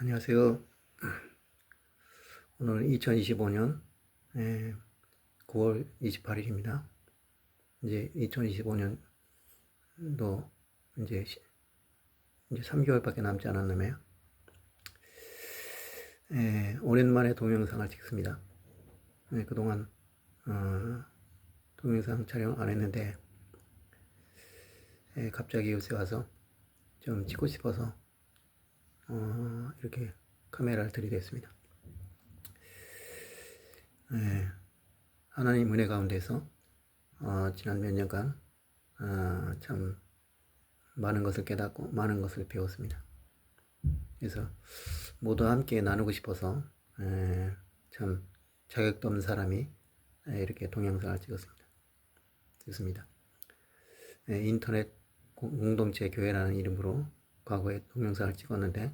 안녕하세요. 오늘은 2025년 9월 28일입니다. 이제 2025년도 이제 3개월밖에 남지 않았네요. 오랜만에 동영상을 찍습니다. 그동안 동영상 촬영 안 했는데 갑자기 요새 와서 좀 찍고 싶어서 이렇게 카메라를 들이댔습니다. 하나님 은혜 가운데서 지난 몇 년간 참 많은 것을 깨닫고 많은 것을 배웠습니다. 그래서 모두 함께 나누고 싶어서 참 자격도 없는 사람이 이렇게 동영상을 찍습니다. 인터넷 공동체 교회라는 이름으로 과거에 동영상을 찍었는데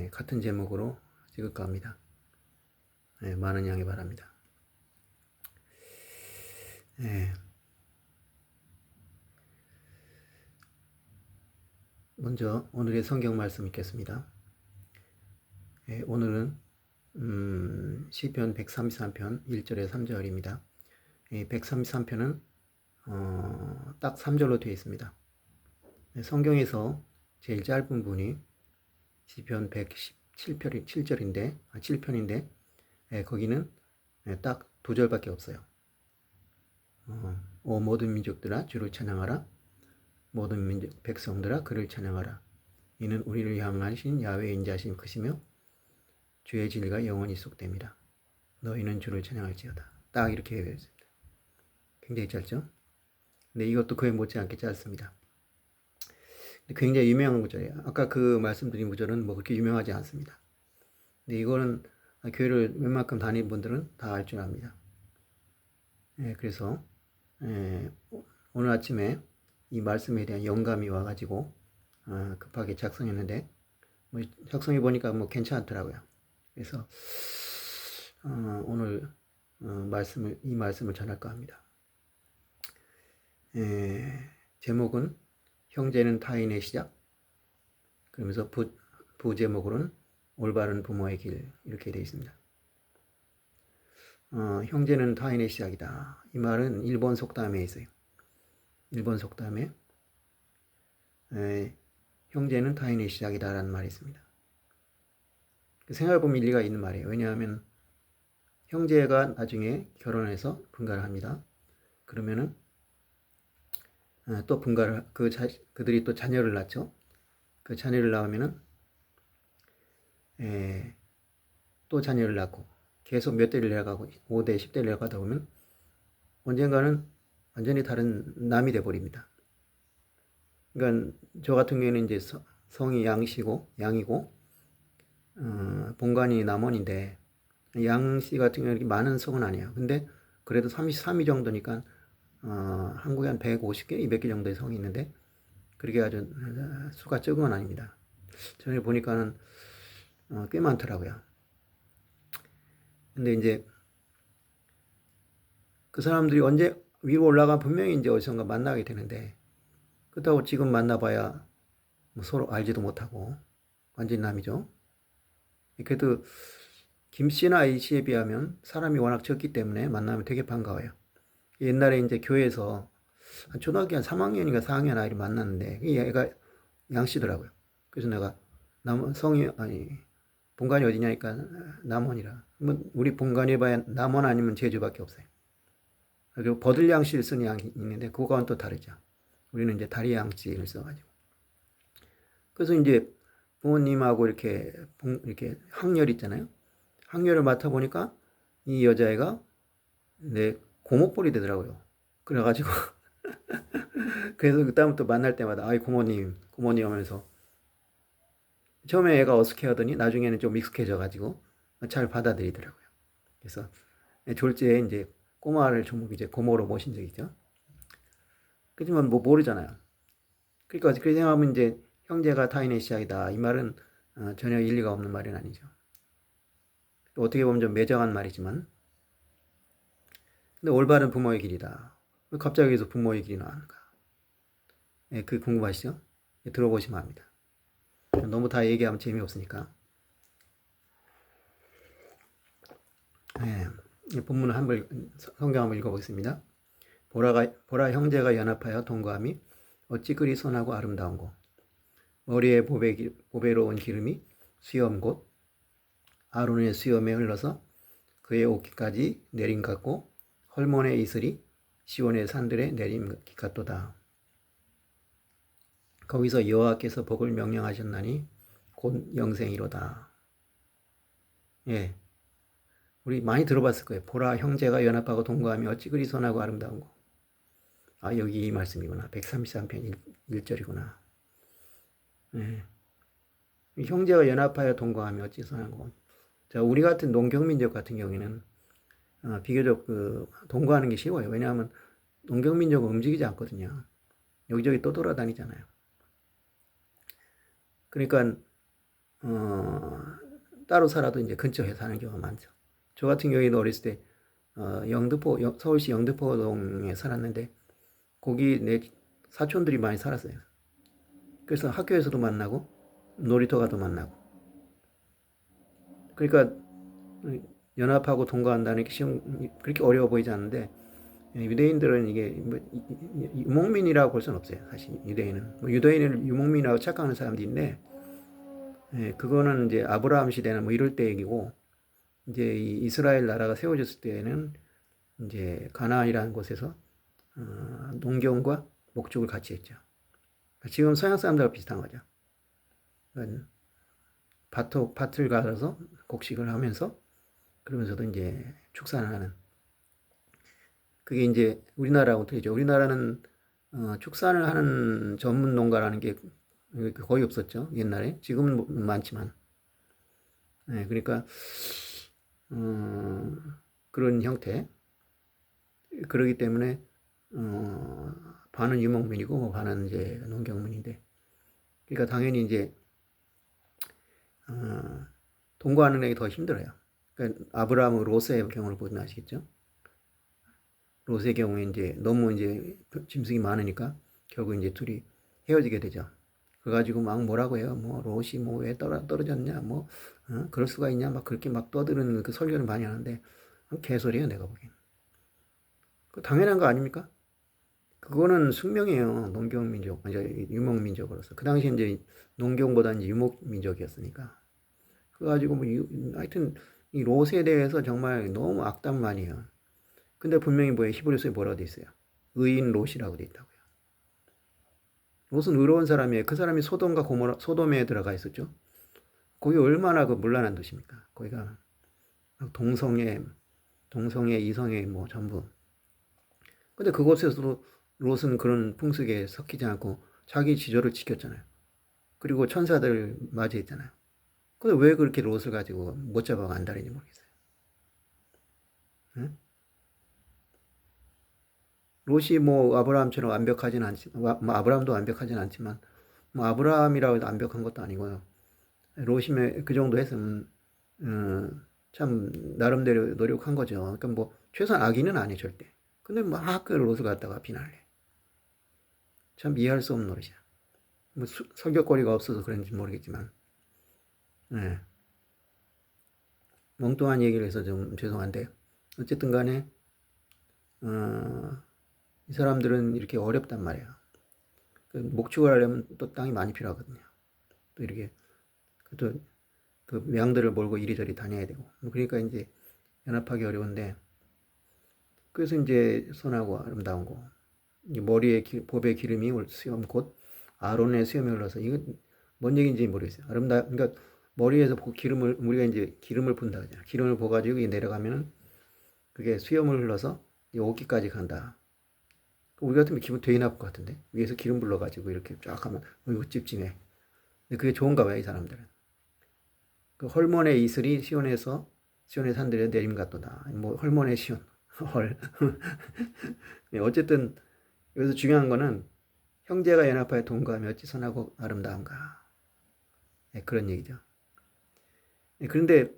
같은 제목으로 찍을까 합니다. 많은 양해 바랍니다. 먼저 오늘의 성경 말씀 읽겠습니다. 오늘은 시편 133편 1절에 3절입니다. 133편은 딱 3절로 되어 있습니다. 성경에서 제일 짧은 분이 시편 117편인데 7편인데 거기는 딱 2절밖에 없어요. 오 모든 민족들아 주를 찬양하라. 모든 민족 백성들아 그를 찬양하라. 이는 우리를 향하신 야훼의 인자심 크시며 주의 진리가 영원히 속됩니다. 너희는 주를 찬양할지어다. 딱 이렇게 되어 있습니다. 굉장히 짧죠? 근데 이것도 그에 못지않게 짧습니다. 굉장히 유명한 구절이에요. 아까 그 말씀드린 구절은 뭐 그렇게 유명하지 않습니다. 근데 이거는 교회를 웬만큼 다니는 분들은 다 알 줄 압니다. 그래서 오늘 아침에 이 말씀에 대한 영감이 와가지고 급하게 작성했는데 뭐 작성해 보니까 뭐 괜찮더라고요. 그래서 오늘 이 말씀을 전할까 합니다. 제목은 형제는 타인의 시작. 그러면서 부제목으로는 올바른 부모의 길 이렇게 되어 있습니다. 형제는 타인의 시작이다. 이 말은 일본 속담에 있어요. 일본 속담에 형제는 타인의 시작이다 라는 말이 있습니다. 생각해보면 일리가 있는 말이에요. 왜냐하면 형제가 나중에 결혼해서 분가를 합니다. 그러면은 또 분가를 그들이 또 자녀를 낳죠. 그 자녀를 낳으면은 또 자녀를 낳고 계속 몇 대를 내려가고 5대 10대를 내려가다 보면 언젠가는 완전히 다른 남이 돼버립니다. 그러니까 저 같은 경우에는 이제 성이 양이고 본관이 남원인데 양씨 같은 경우는 많은 성은 아니에요. 근데 그래도 33위 정도니까 한국에 한 150개, 200개 정도의 성이 있는데 그렇게 아주 수가 적은 건 아닙니다. 전에 보니까는 꽤 많더라고요. 근데 이제 그 사람들이 언제 위로 올라가 분명히 이제 어디선가 만나게 되는데 그렇다고 지금 만나봐야 뭐 서로 알지도 못하고 완전 남이죠. 그래도 김씨나 A씨에 비하면 사람이 워낙 적기 때문에 만나면 되게 반가워요. 옛날에 이제 교회에서 초등학교 한 3학년인가 4학년 아이를 만났는데 얘가 양씨더라고요. 그래서 내가 본관이 어디냐니까 남원이라. 뭐 우리 본관이 봐야 남원 아니면 제주밖에 없어요. 그리고 버들양씨를 쓰는 양이 있는데 그거와는 또 다르죠. 우리는 이제 다리양씨를 써가지고. 그래서 이제 부모님하고 이렇게 학렬 있잖아요. 학렬을 맡아보니까 이 여자애가 내 고모뻘이 되더라고요. 그래가지고 그래서 그다음부터 만날 때마다 아이 고모님 하면서 처음에 애가 어색해 하더니 나중에는 좀 익숙해져가지고 잘 받아들이더라고요. 그래서 졸지에 이제 꼬마를 좀 이제 고모로 모신 적이 있죠. 그렇지만 뭐 모르잖아요. 그러니까 그렇게 생각하면 이제 형제가 타인의 시작이다. 이 말은 전혀 일리가 없는 말은 아니죠. 어떻게 보면 좀 매정한 말이지만 근데 올바른 부모의 길이다. 왜 갑자기 여기서 부모의 길이 나왔는가? 그 궁금하시죠? 들어보시면 압니다. 너무 다 얘기하면 재미없으니까. 네, 이 본문을 성경 한번 읽어보겠습니다. 보라 형제가 연합하여 동거함이 어찌 그리 선하고 아름다운고. 머리에 보배로운 기름이 수염 곧 아론의 수염에 흘러서 그의 옷깃까지 내림 같고 헐몬의 이슬이 시온의 산들에 내림 같도다. 거기서 여호와께서 복을 명령하셨나니 곧 영생이로다. 예, 우리 많이 들어봤을 거예요. 보라 형제가 연합하고 동거하며 어찌 그리 선하고 아름다운 거. 아, 여기 이 말씀이구나. 133편 1절이구나. 예. 형제가 연합하여 동거하며 어찌 선한 거. 자, 우리 같은 농경민족 같은 경우에는 비교적 동거하는 게 쉬워요. 왜냐하면 농경민족은 움직이지 않거든요. 여기저기 또 돌아다니잖아요. 그러니까 따로 살아도 이제 근처에 사는 경우가 많죠. 저 같은 경우에는 어렸을 때 서울시 영등포동에 살았는데 거기 내 사촌들이 많이 살았어요. 그래서 학교에서도 만나고 놀이터 가도 만나고. 그러니까 연합하고 동거한다는 게 그렇게 어려워 보이지 않는데 유대인들은 이게 유목민이라고 볼 수는 없어요. 사실 유대인은 유대인을 유목민이라고 착각하는 사람들인데 그거는 이제 아브라함 시대나 뭐 이럴 때 얘기고 이제 이 이스라엘 나라가 세워졌을 때에는 이제 가나안이라는 곳에서 농경과 목축을 같이 했죠. 지금 서양 사람들과 비슷한 거죠. 밭을 갈아서 곡식을 하면서 그러면서도 이제 축산을 하는. 그게 이제 우리나라하고 틀리죠. 우리나라는 축산을 하는 전문 농가라는 게 거의 없었죠. 옛날에. 지금은 많지만. 네, 그러니까 그런 형태. 그러기 때문에 반은 유목민이고 반은 이제 농경민인데. 그러니까 당연히 이제 동거하는 게 더 힘들어요. 그러니까 아브라함 롯의 경우를 보면 아시겠죠? 롯의 경우에 이제 너무 이제 짐승이 많으니까 결국 이제 둘이 헤어지게 되죠. 그래가지고 막 뭐라고 해요? 뭐 롯이 뭐 왜 떨어졌냐? 뭐 그럴 수가 있냐? 막 그렇게 막 떠드는 그 설교를 많이 하는데 개소리예요, 내가 보기엔. 그 당연한 거 아닙니까? 그거는 숙명이에요. 농경민족, 아니 유목민족으로서. 그 당시에 이제 농경보다 이제 유목민족이었으니까. 그래가지고 뭐 하여튼 이 롯에 대해서 정말 너무 악담 많이 해요. 근데 분명히 뭐예요? 히브리서에 뭐라고 돼 있어요? 의인 롯이라고 돼 있다고요. 롯은 의로운 사람이에요. 그 사람이 소돔에 들어가 있었죠. 거기 얼마나 그 문란한 도시입니까? 거기가 동성애, 이성애 뭐 전부. 근데 그곳에서도 롯은 그런 풍습에 섞이지 않고 자기 지조를 지켰잖아요. 그리고 천사들 맞이했잖아요. 근데 왜 그렇게 롯을 가지고 못 잡아가 안달인지 모르겠어요. 응? 롯이 뭐 아브라함처럼 완벽하진 않지만, 뭐 아브라함도 완벽하진 않지만, 뭐 아브라함이라고 해도 완벽한 것도 아니고요. 롯이 그 정도 했으면, 참, 나름대로 노력한 거죠. 그러니까 뭐, 최소한 악인은 아니에요, 절대. 근데 막 그 롯을 갖다가 비난해. 참 이해할 수 없는 노릇이야. 뭐, 설교거리가 없어서 그런지 모르겠지만, 네. 멍뚱한 얘기를 해서 좀 죄송한데, 어쨌든 간에, 이 사람들은 이렇게 어렵단 말이에요. 목축을 하려면 또 땅이 많이 필요하거든요. 또 이렇게, 그 양들을 몰고 이리저리 다녀야 되고. 그러니까 이제 연합하기 어려운데, 그래서 이제 선하고 아름다운 거. 머리에 보배 기름이 수염 곧 아론의 수염이 흘러서, 이거 뭔 얘기인지 모르겠어요. 그러니까 머리에서 우리가 이제 기름을 분다 하잖아요. 기름을 부어가지고 내려가면은 그게 수염을 흘러서 옷깃까지 간다. 우리 같으면 기분 되게 나쁠 것 같은데. 위에서 기름 불러가지고 이렇게 쫙 하면, 이거 찝찝해. 근데 그게 좋은가 봐요, 이 사람들은. 그 헐몬의 이슬이 시온의 산들에 내림 같도다. 뭐 헐몬의 시온. 헐. 네, 어쨌든 여기서 중요한 거는 형제가 연합하여 동거하며 어찌 선하고 아름다운가. 네, 그런 얘기죠. 네, 그런데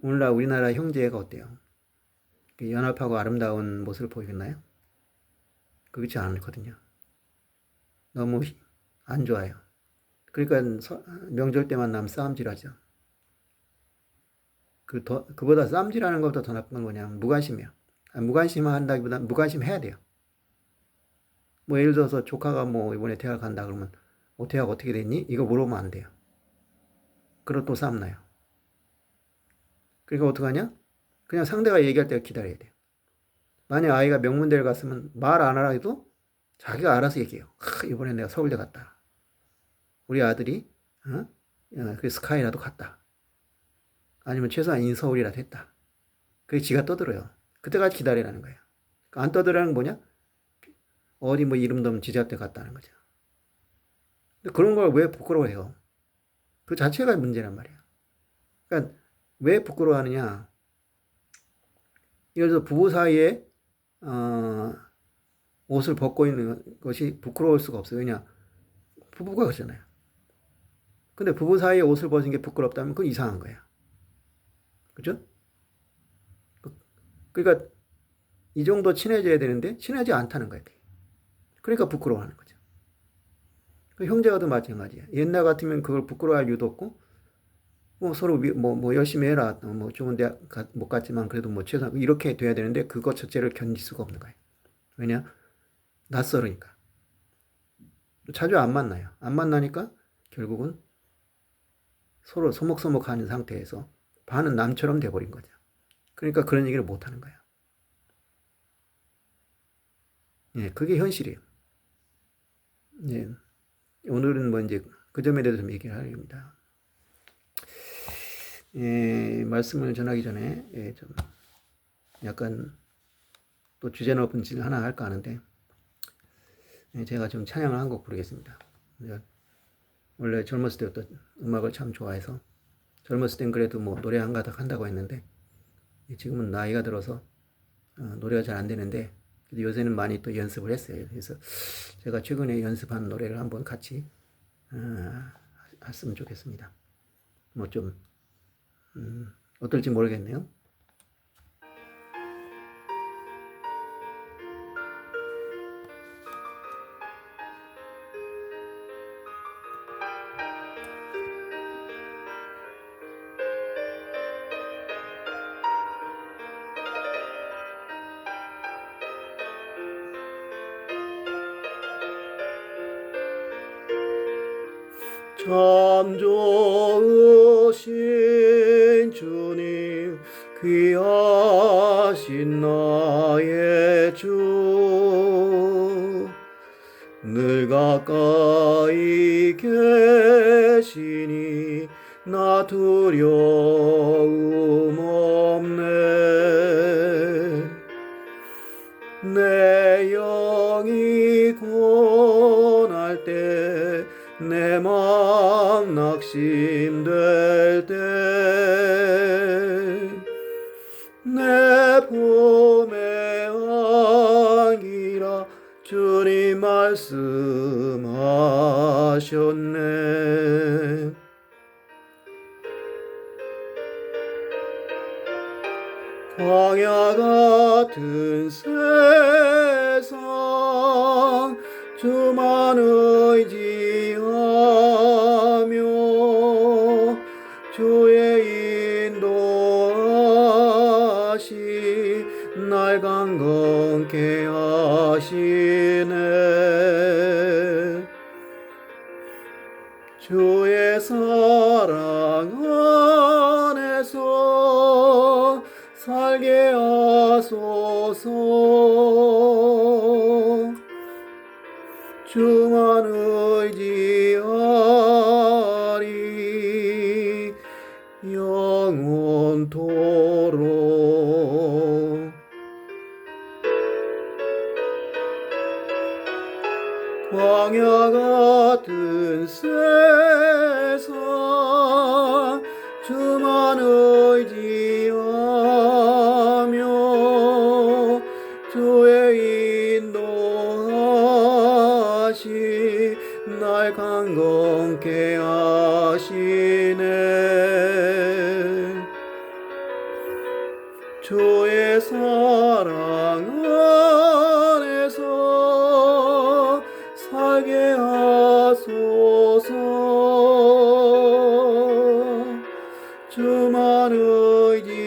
오늘날 우리나라 형제가 어때요? 연합하고 아름다운 모습을 보이겠나요? 그렇지 않거든요. 너무 안 좋아요. 그러니까 명절 때만 나면 싸움질하죠. 그보다 싸움질하는 것보다 더 나쁜 건 뭐냐면 무관심이야. 무관심한다기보다 무관심해야 돼요. 뭐 예를 들어서 조카가 뭐 이번에 대학 간다 그러면 대학 어떻게 됐니? 이거 물어보면 안 돼요. 그럼 또 싸움 나요. 그러니까 어떡하냐? 그냥 상대가 얘기할 때가 기다려야 돼요. 만약 아이가 명문대를 갔으면 말 안 하라 해도 자기가 알아서 얘기해요. 이번에 내가 서울대 갔다. 우리 아들이 그 스카이라도 갔다. 아니면 최소한 인서울이라도 했다. 그게 지가 떠들어요. 그때까지 기다리라는 거예요. 안 떠들라는 건 뭐냐? 어디 뭐 이름도 없는 지자대 갔다는 거죠. 근데 그런 걸 왜 부끄러워해요? 그 자체가 문제란 말이야. 그러니까 왜 부끄러워하느냐? 예를 들어 부부 사이에 옷을 벗고 있는 것이 부끄러울 수가 없어요. 왜냐? 부부가 그러잖아요. 근데 부부 사이에 옷을 벗은 게 부끄럽다면 그건 이상한 거야. 그죠? 그러니까 이 정도 친해져야 되는데 친하지 않다는 거야. 그러니까 부끄러워하는 거죠. 형제가도 마찬가지야. 옛날 같으면 그걸 부끄러워할 이유도 없고 뭐 서로 뭐 열심히 해라. 뭐 좋은 대학 못 갔지만 그래도 뭐 최소한 이렇게 돼야 되는데 그것 자체를 견딜 수가 없는 거예요. 왜냐? 낯설으니까. 자주 안 만나요. 안 만나니까 결국은 서로 소목소목하는 상태에서 반은 남처럼 돼버린 거죠. 그러니까 그런 얘기를 못 하는 거예요. 예, 그게 현실이에요. 예, 오늘은 뭐 이제 그 점에 대해서 좀 얘기를 하려합니다. 예, 말씀을 전하기 전에 좀 약간 또 주제 높은 질 하나 할까 하는데 제가 좀 찬양을 한 곡 부르겠습니다. 원래 젊었을 때부터 음악을 참 좋아해서 젊었을 땐 그래도 뭐 노래 한 가닥 한다고 했는데 지금은 나이가 들어서 노래가 잘 안 되는데 요새는 많이 또 연습을 했어요. 그래서 제가 최근에 연습한 노래를 한번 같이 했으면 좋겠습니다. 뭐 좀 어떨지 모르겠네요. 참 좋으신 주님 귀하신 나의 주 늘 가까이 계시니 나 두려움 없네 내 영이 고날 때 내 맘 낙심될 때 내 봄의 안기라 주님 말씀하셨네 광야 같은 세상 주만 의지하며 주의 인도하시 날 강건케 하시네 주의 사랑 안에서 살게 하소서 주만 의지하리 영원토록 광야 같은 세상 주만 의지하며 주의 인도하시 날 강건케 하시네 주의 사랑 안에서 살게 하소서 주만 의지하리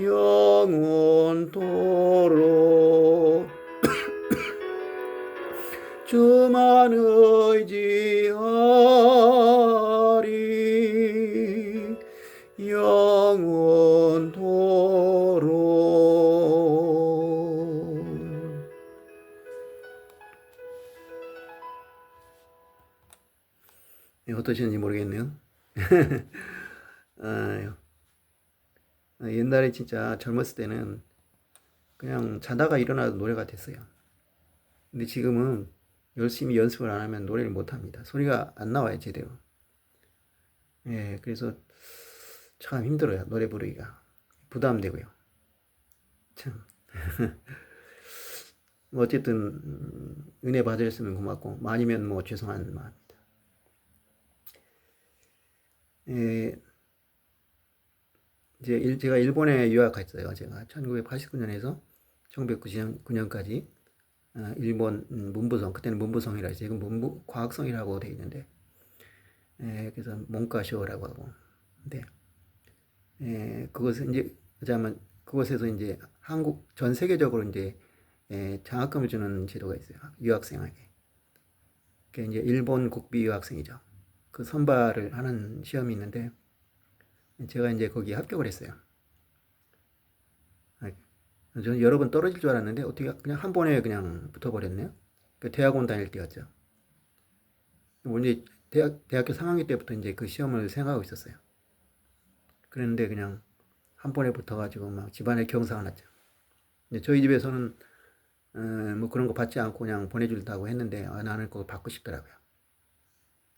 영원토록 주만 의지하리 영원토록. 어떠신지 모르겠네요. 아유, 옛날에 진짜 젊었을 때는 그냥 자다가 일어나도 노래가 됐어요. 근데 지금은 열심히 연습을 안 하면 노래를 못 합니다. 소리가 안 나와요, 제대로. 예, 그래서 참 힘들어요, 노래 부르기가. 부담되고요. 참. 뭐 어쨌든, 은혜 받으셨으면 고맙고, 아니면 뭐 죄송한 마음입니다. 예, 이제 제가 일본에 유학했어요. 제가 1989년에서 1999년까지 일본 문부성, 그때는 문부성이라 해서 지금 문부 과학성이라고 돼 있는데, 그래서 몽가쇼라고 하고, 근데 그것은 이제 그자면 그곳에서 이제 한국 전 세계적으로 이제 장학금을 주는 제도가 있어요. 유학생에게. 그게 이제 일본 국비 유학생이죠. 그 선발을 하는 시험이 있는데 제가 이제 거기 합격을 했어요. 저는 여러 번 떨어질 줄 알았는데 어떻게 그냥 한 번에 그냥 붙어버렸네요. 그 대학원 다닐 때였죠. 이제 대학교 3학년 때부터 이제 그 시험을 생각하고 있었어요. 그런데 그냥 한 번에 붙어가지고 막 집안에 경사가 났죠. 근데 저희 집에서는 뭐 그런 거 받지 않고 그냥 보내준다고 했는데 나는 그거 받고 싶더라고요.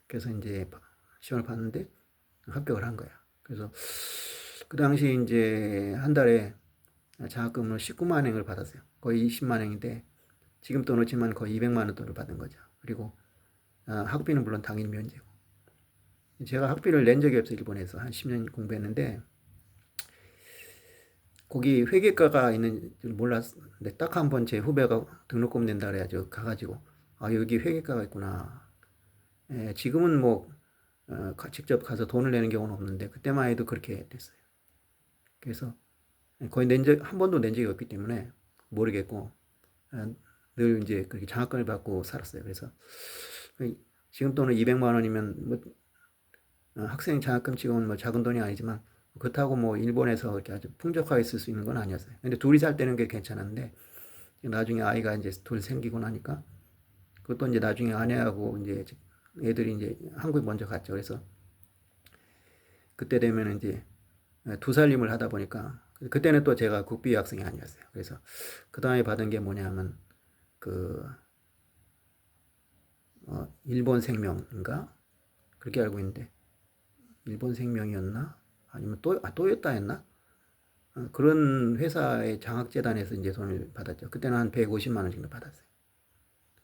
그래서 이제 시험을 봤는데 합격을 한 거야. 그래서 그 당시 이제 한 달에 장학금을 19만 원을 받았어요. 거의 20만 원인데 지금 돈으로 치면 거의 200만 원 돈을 받은 거죠. 그리고 학비는 물론 당일 면제고. 제가 학비를 낸 적이 없어요. 일본에서 한 10년 공부했는데 거기 회계과가 있는 줄 몰랐는데 딱 한 번 제 후배가 등록금 낸다 그래가지고 가가지고 여기 회계과가 있구나. 지금은 뭐 직접 가서 돈을 내는 경우는 없는데 그때만 해도 그렇게 됐어요. 그래서 거의 한 번도 낸 적이 없기 때문에 모르겠고 늘 이제 그렇게 장학금을 받고 살았어요. 그래서 지금 돈은 200만 원이면 뭐 학생 장학금 지금은 뭐 작은 돈이 아니지만 그렇다고 뭐 일본에서 이렇게 아주 풍족하게 쓸 수 있는 건 아니었어요. 근데 둘이 살 때는 게 괜찮았는데 나중에 아이가 이제 둘 생기고 나니까 그것도 이제 나중에 아내하고 이제 애들이 이제 한국에 먼저 갔죠. 그래서 그때 되면 이제 두 살림을 하다 보니까 그때는 또 제가 국비 학생이 아니었어요. 그래서 그 다음에 받은 게 뭐냐면 그 일본 생명인가 그렇게 알고 있는데 일본 생명이었나 아니면 또요타 했나 그런 회사의 장학재단에서 이제 돈을 받았죠. 그때는 한 150만 원 정도 받았어요.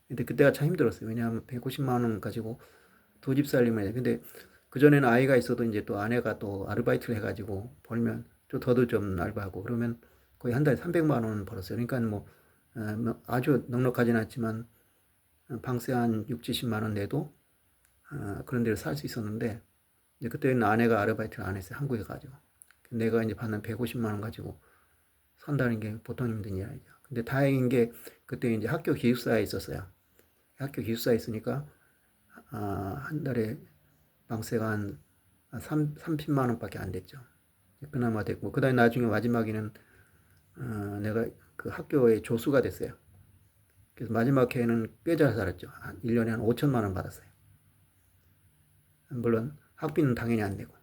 근데 그때가 참 힘들었어요. 왜냐하면 150만 원 가지고 두 집 살림을 해야 돼. 근데 그전에는 아이가 있어도 이제 또 아내가 또 아르바이트를 해가지고 벌면 좀 더도 좀 알바하고 그러면 거의 한 달에 300만 원 벌었어요. 그러니까 뭐 아주 넉넉하지는 않지만 방세 한 6, 70만 원 내도 그런 데를 살 수 있었는데 이제 그때는 아내가 아르바이트를 안 했어요. 한국에 가지고. 내가 이제 받는 150만 원 가지고 산다는 게 보통 힘든 일 아니죠. 근데 다행인 게 그때 이제 학교 기숙사에 있었어요. 학교 기숙사에 있으니까 한 달에 방세가 한 30만 원밖에 안 됐죠. 그나마 됐고 그 다음에 나중에 마지막에는 내가 그 학교의 조수가 됐어요. 그래서 마지막 해에는 꽤 잘 살았죠. 한 1년에 한 5천만 원 받았어요. 물론 학비는 당연히 안 내고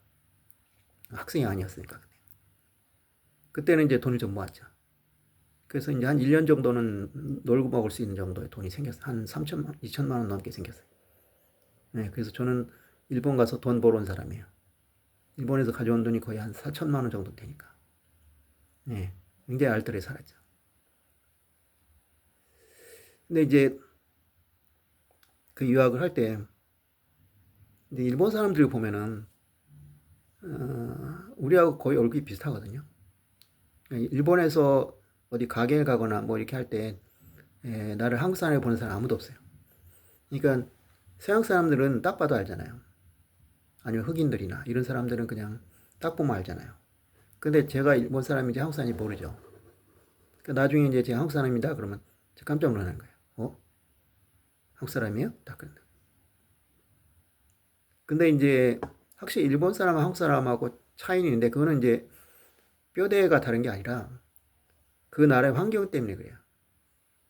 학생이 아니었으니까. 그때는 이제 돈을 좀 모았죠. 그래서 이제 한 1년 정도는 놀고 먹을 수 있는 정도의 돈이 생겼어요. 한 3천만, 2천만 원 넘게 생겼어요. 네, 그래서 저는 일본 가서 돈 벌어온 사람이에요. 일본에서 가져온 돈이 거의 한 4천만 원 정도 되니까. 네, 굉장히 알뜰하게 살았죠. 근데 이제 그 유학을 할 때, 일본 사람들 보면은, 우리하고 거의 얼굴이 비슷하거든요. 일본에서 어디 가게를 가거나 뭐 이렇게 할 때, 나를 한국 사람이 보는 사람 아무도 없어요. 그러니까 서양 사람들은 딱 봐도 알잖아요. 아니면 흑인들이나 이런 사람들은 그냥 딱 보면 알잖아요. 근데 제가 일본 사람인지 한국 사람인지 모르죠. 그러니까 나중에 이제 제가 한국 사람이다 그러면 제가 깜짝 놀라는 거예요. 한국 사람이에요? 딱 그런다. 근데 이제 확실히 일본 사람과 한국 사람하고 차이는 있는데 그거는 이제 뼈대가 다른 게 아니라 그 나라의 환경 때문에 그래요.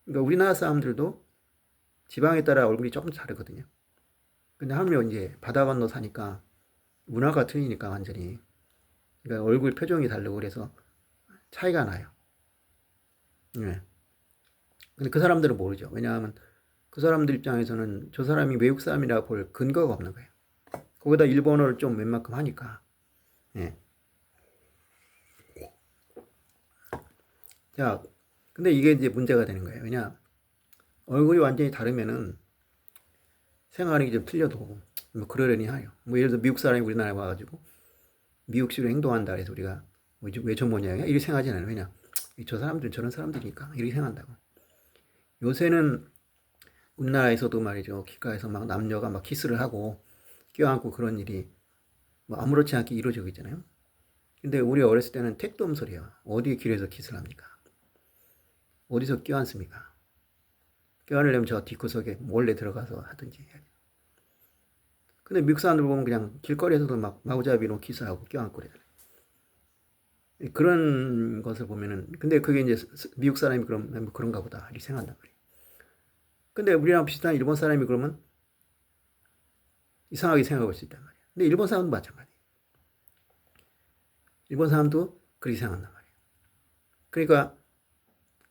그러니까 우리나라 사람들도 지방에 따라 얼굴이 조금 다르거든요. 근데 하물며 이제 바다 건너 사니까 문화가 틀리니까 완전히. 그러니까 얼굴 표정이 다르고 그래서 차이가 나요. 네. 근데 그 사람들은 모르죠. 왜냐하면 그 사람들 입장에서는 저 사람이 외국 사람이라 볼 근거가 없는 거예요. 거기다 일본어를 좀 웬만큼 하니까. 예. 자, 근데 이게 이제 문제가 되는 거예요. 왜냐, 얼굴이 완전히 다르면은 생활이 좀 틀려도 뭐 그러려니 하요. 뭐 예를 들어 미국 사람이 우리나라에 와가지고 미국식으로 행동한다 해서 우리가 왜 저 모양이야? 이렇게 생각하지 않아요. 왜냐, 저 사람들은 저런 사람들이니까 이렇게 생각한다고. 요새는 우리나라에서도 말이죠. 길가에서 막 남녀가 막 키스를 하고 껴안고 그런 일이 뭐 아무렇지 않게 이루어지고 있잖아요. 근데 우리 어렸을 때는 택도 없는 소리예요. 어디 길에서 키스를 합니까? 어디서 껴안습니까? 껴안으려면 저 뒷구석에 몰래 들어가서 하든지 해야죠. 근데 미국 사람들 보면 그냥 길거리에서도 막 마구잡이로 키스하고 껴안고 그래요. 그런 것을 보면은 근데 그게 이제 미국 사람이 그럼 그런가 보다 이렇게 생각한단 말이에요. 근데 우리랑 비슷한 일본 사람이 그러면 이상하게 생각할 수 있단 말이에요. 근데 일본 사람도 마찬가지예요. 일본 사람도 그렇게 생각한단 말이에요. 그러니까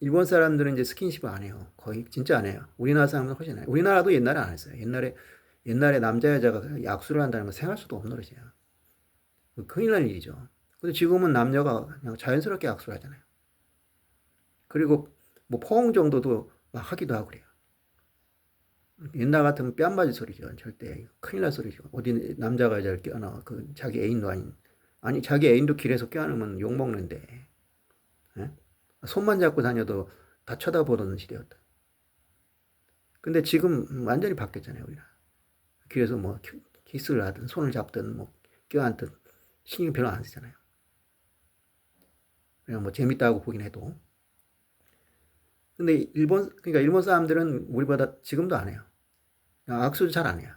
일본 사람들은 이제 스킨십을 안 해요. 거의 진짜 안 해요. 우리나라 사람은 훨씬 안 해요. 우리나라도 옛날에 안 했어요. 옛날에 남자 여자가 약수를 한다는 건 생각할 수도 없는 노릇이에요. 큰일 날 일이죠. 근데 지금은 남녀가 그냥 자연스럽게 약수를 하잖아요. 그리고 뭐 포옹 정도도 막 하기도 하고 그래요. 옛날 같으면 뺨 맞을 소리죠. 절대 큰일 날 소리죠. 어디 남자가 여자를 껴안아 그 자기 애인도 아니 자기 애인도 길에서 껴안으면 욕 먹는데 예? 손만 잡고 다녀도 다 쳐다보던 시대였다. 근데 지금 완전히 바뀌었잖아요, 우리가. 길에서 뭐 키스를 하든 손을 잡든 뭐 껴안든 신경 별로 안 쓰잖아요. 그냥 뭐 재밌다고 보긴 해도. 근데 그러니까 일본 사람들은 우리보다 지금도 안 해요. 악수도 잘 안 해요.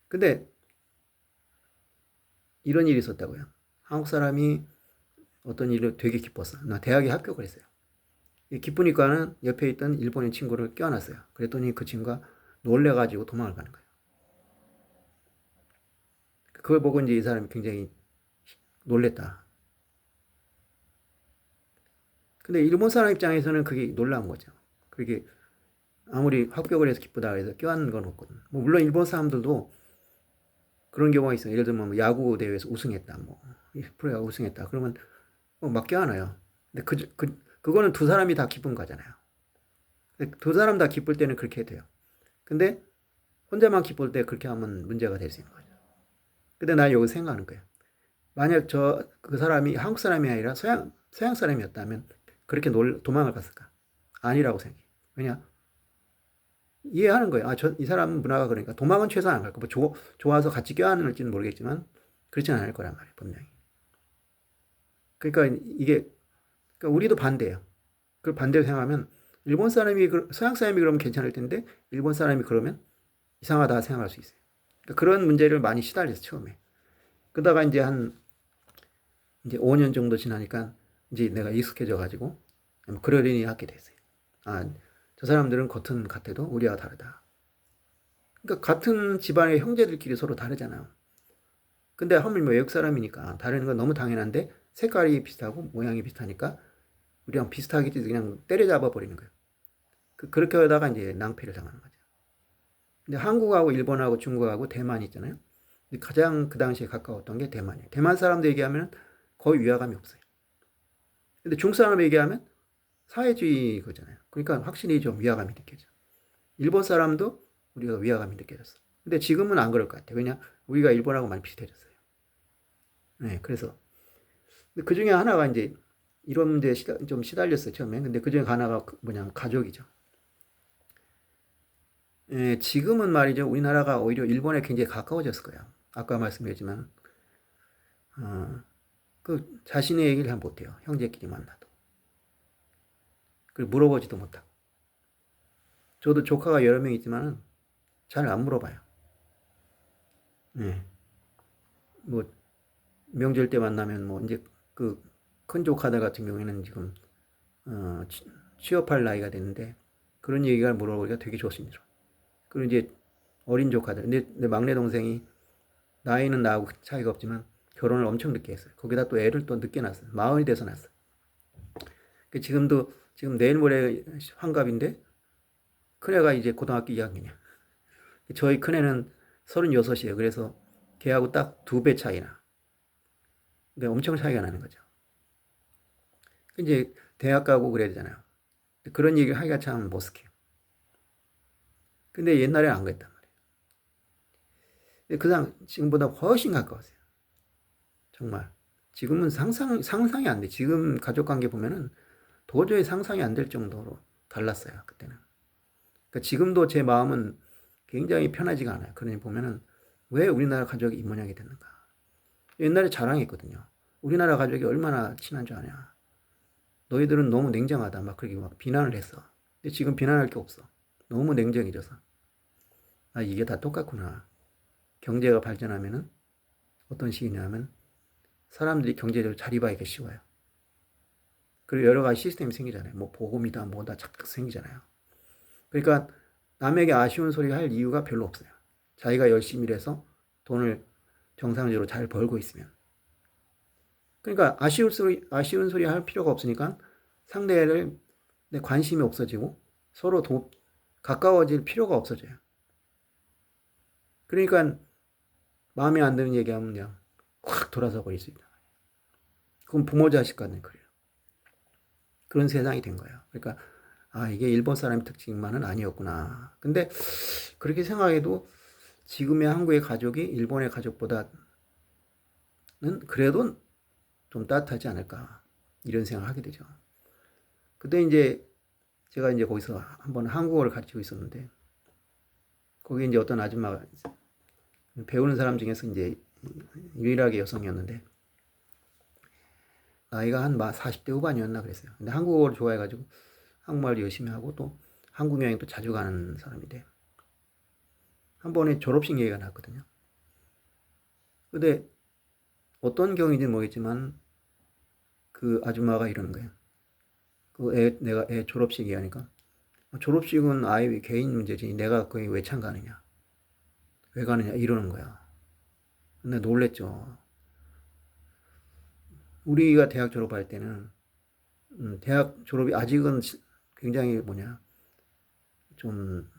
근데 이런 일이 있었다고요. 한국 사람이 어떤 일을 되게 기뻤어. 나 대학에 합격을 했어요. 기쁘니까는 옆에 있던 일본인 친구를 껴안았어요. 그랬더니 그 친구가 놀래가지고 도망을 가는 거예요. 그걸 보고 이제 이 사람이 굉장히 놀랬다. 근데 일본 사람 입장에서는 그게 놀라운 거죠. 그게 아무리 합격을 해서 기쁘다 해서 껴안는 건 없거든. 뭐 물론 일본 사람들도 그런 경우가 있어요. 예를 들면 뭐 야구 대회에서 우승했다, 뭐 프로야구 우승했다. 그러면 막 껴안아요. 근데 그거는 두 사람이 다 기쁜 거잖아요. 두 사람 다 기쁠 때는 그렇게 돼요. 근데 혼자만 기쁠 때 그렇게 하면 문제가 될 수 있는 거죠. 근데 나 여기 생각하는 거예요. 만약 그 사람이 한국 사람이 아니라 서양 사람이었다면 그렇게 도망을 갔을까? 아니라고 생각해. 왜냐? 이해하는 거예요. 이 사람 문화가 그러니까 도망은 최소한 안 갈 거고, 좋아서 같이 껴안을지는 모르겠지만, 그렇지는 않을 거란 말이에요, 분명히. 그러니까 그러니까 우리도 반대예요. 그걸 반대로 생각하면, 서양 사람이 그러면 괜찮을 텐데, 일본 사람이 그러면 이상하다 생각할 수 있어요. 그러니까 그런 문제를 많이 시달렸어, 처음에. 그러다가 이제 5년 정도 지나니까, 이제 내가 익숙해져가지고, 그러려니 하게 됐어요. 저 사람들은 겉은 같아도 우리와 다르다. 그러니까 같은 집안의 형제들끼리 서로 다르잖아요. 근데 하물며 외국 사람이니까 다른 건 너무 당연한데 색깔이 비슷하고 모양이 비슷하니까 우리랑 비슷하겠지 그냥 때려잡아 버리는 거예요. 그렇게 하다가 이제 낭패를 당하는 거죠. 근데 한국하고 일본하고 중국하고 대만 있잖아요. 가장 그 당시에 가까웠던 게 대만이에요. 대만 사람들 얘기하면 거의 위화감이 없어요. 근데 중국 사람 얘기하면 사회주의 거잖아요. 그러니까 확실히 좀 위화감이 느껴져. 일본 사람도 우리가 위화감이 느껴졌어. 근데 지금은 안 그럴 것 같아요. 왜냐? 우리가 일본하고 많이 비슷해졌어요. 네, 그래서. 그 중에 하나가 이제 이런 문제에 좀 시달렸어요, 처음에. 근데 그 중에 하나가 뭐냐면 가족이죠. 예, 지금은 말이죠. 우리나라가 오히려 일본에 굉장히 가까워졌을 거예요. 아까 말씀드렸지만, 그 자신의 얘기를 잘 못해요. 형제끼리 만나도. 그리고 물어보지도 못하고. 저도 조카가 여러 명 있지만은 잘 안 물어봐요. 예. 뭐, 명절 때 만나면 뭐, 이제 그 큰 조카들 같은 경우에는 지금, 어, 취업할 나이가 됐는데, 그런 얘기가 물어보기가 되게 좋습니다. 그리고 이제 어린 조카들. 내 막내 동생이 나이는 나하고 차이가 없지만 결혼을 엄청 늦게 했어요. 거기다 또 애를 또 늦게 낳았어요. 마흔이 돼서 낳았어요. 지금 내일 모레 환갑인데 큰애가 이제 고등학교 2학년이야. 저희 큰애는 36이에요. 그래서 걔하고 딱 2배 차이나. 그러니까 엄청 차이가 나는 거죠. 이제 대학 가고 그래야 되잖아요. 그런 얘기 하기가 참 머쓱해요. 근데 옛날에는 안 그랬단 말이에요. 그냥 지금보다 훨씬 가까웠어요. 정말. 지금은 상상이 안 돼. 지금 가족 관계 보면은 도저히 상상이 안 될 정도로 달랐어요. 그때는. 그러니까 지금도 제 마음은 굉장히 편하지가 않아요. 그러니 보면은 왜 우리나라 가족이 이 모양이 됐는가. 옛날에 자랑했거든요. 우리나라 가족이 얼마나 친한 줄 아냐. 너희들은 너무 냉정하다. 막 그렇게 막 비난을 했어. 근데 지금 비난할 게 없어. 너무 냉정해져서. 아, 이게 다 똑같구나. 경제가 발전하면은 어떤 식이냐면 사람들이 경제적으로 자리바이가 쉬워요. 그리고 여러 가지 시스템이 생기잖아요. 뭐 보험이다 뭐다 착착 생기잖아요. 그러니까 남에게 아쉬운 소리 할 이유가 별로 없어요. 자기가 열심히 일해서 돈을 정상적으로 잘 벌고 있으면. 그러니까 아쉬운 소리 할 필요가 없으니까 상대를 내 관심이 없어지고 서로 가까워질 필요가 없어져요. 그러니까 마음에 안 드는 얘기하면 그냥 확 돌아서 버릴 수 있다. 그건 부모 자식 간에 그래요. 그런 세상이 된 거예요. 그러니까 아, 이게 일본 사람의 특징만은 아니었구나. 근데 그렇게 생각해도 지금의 한국의 가족이 일본의 가족보다는 그래도 좀 따뜻하지 않을까. 이런 생각을 하게 되죠. 그때 이제 제가 이제 거기서 한번 한국어를 가르치고 있었는데 거기 이제 어떤 아줌마가 배우는 사람 중에서 이제 유일하게 여성이었는데 나이가 한 40대 후반이었나 그랬어요. 근데 한국어를 좋아해가지고 한국말도 열심히 하고 또 한국 여행도 자주 가는 사람인데 한 번에 졸업식 얘기가 나왔거든요. 근데 어떤 경위인지 모르겠지만 그 아줌마가 이러는 거예요. 내가 애 졸업식 얘기하니까 졸업식은 아이 개인 문제지 내가 거기 왜 참가하느냐 왜 가느냐 이러는 거야. 근데 놀랬죠. 우리가 대학 졸업할 때는 대학 졸업이 아직은 굉장히 좀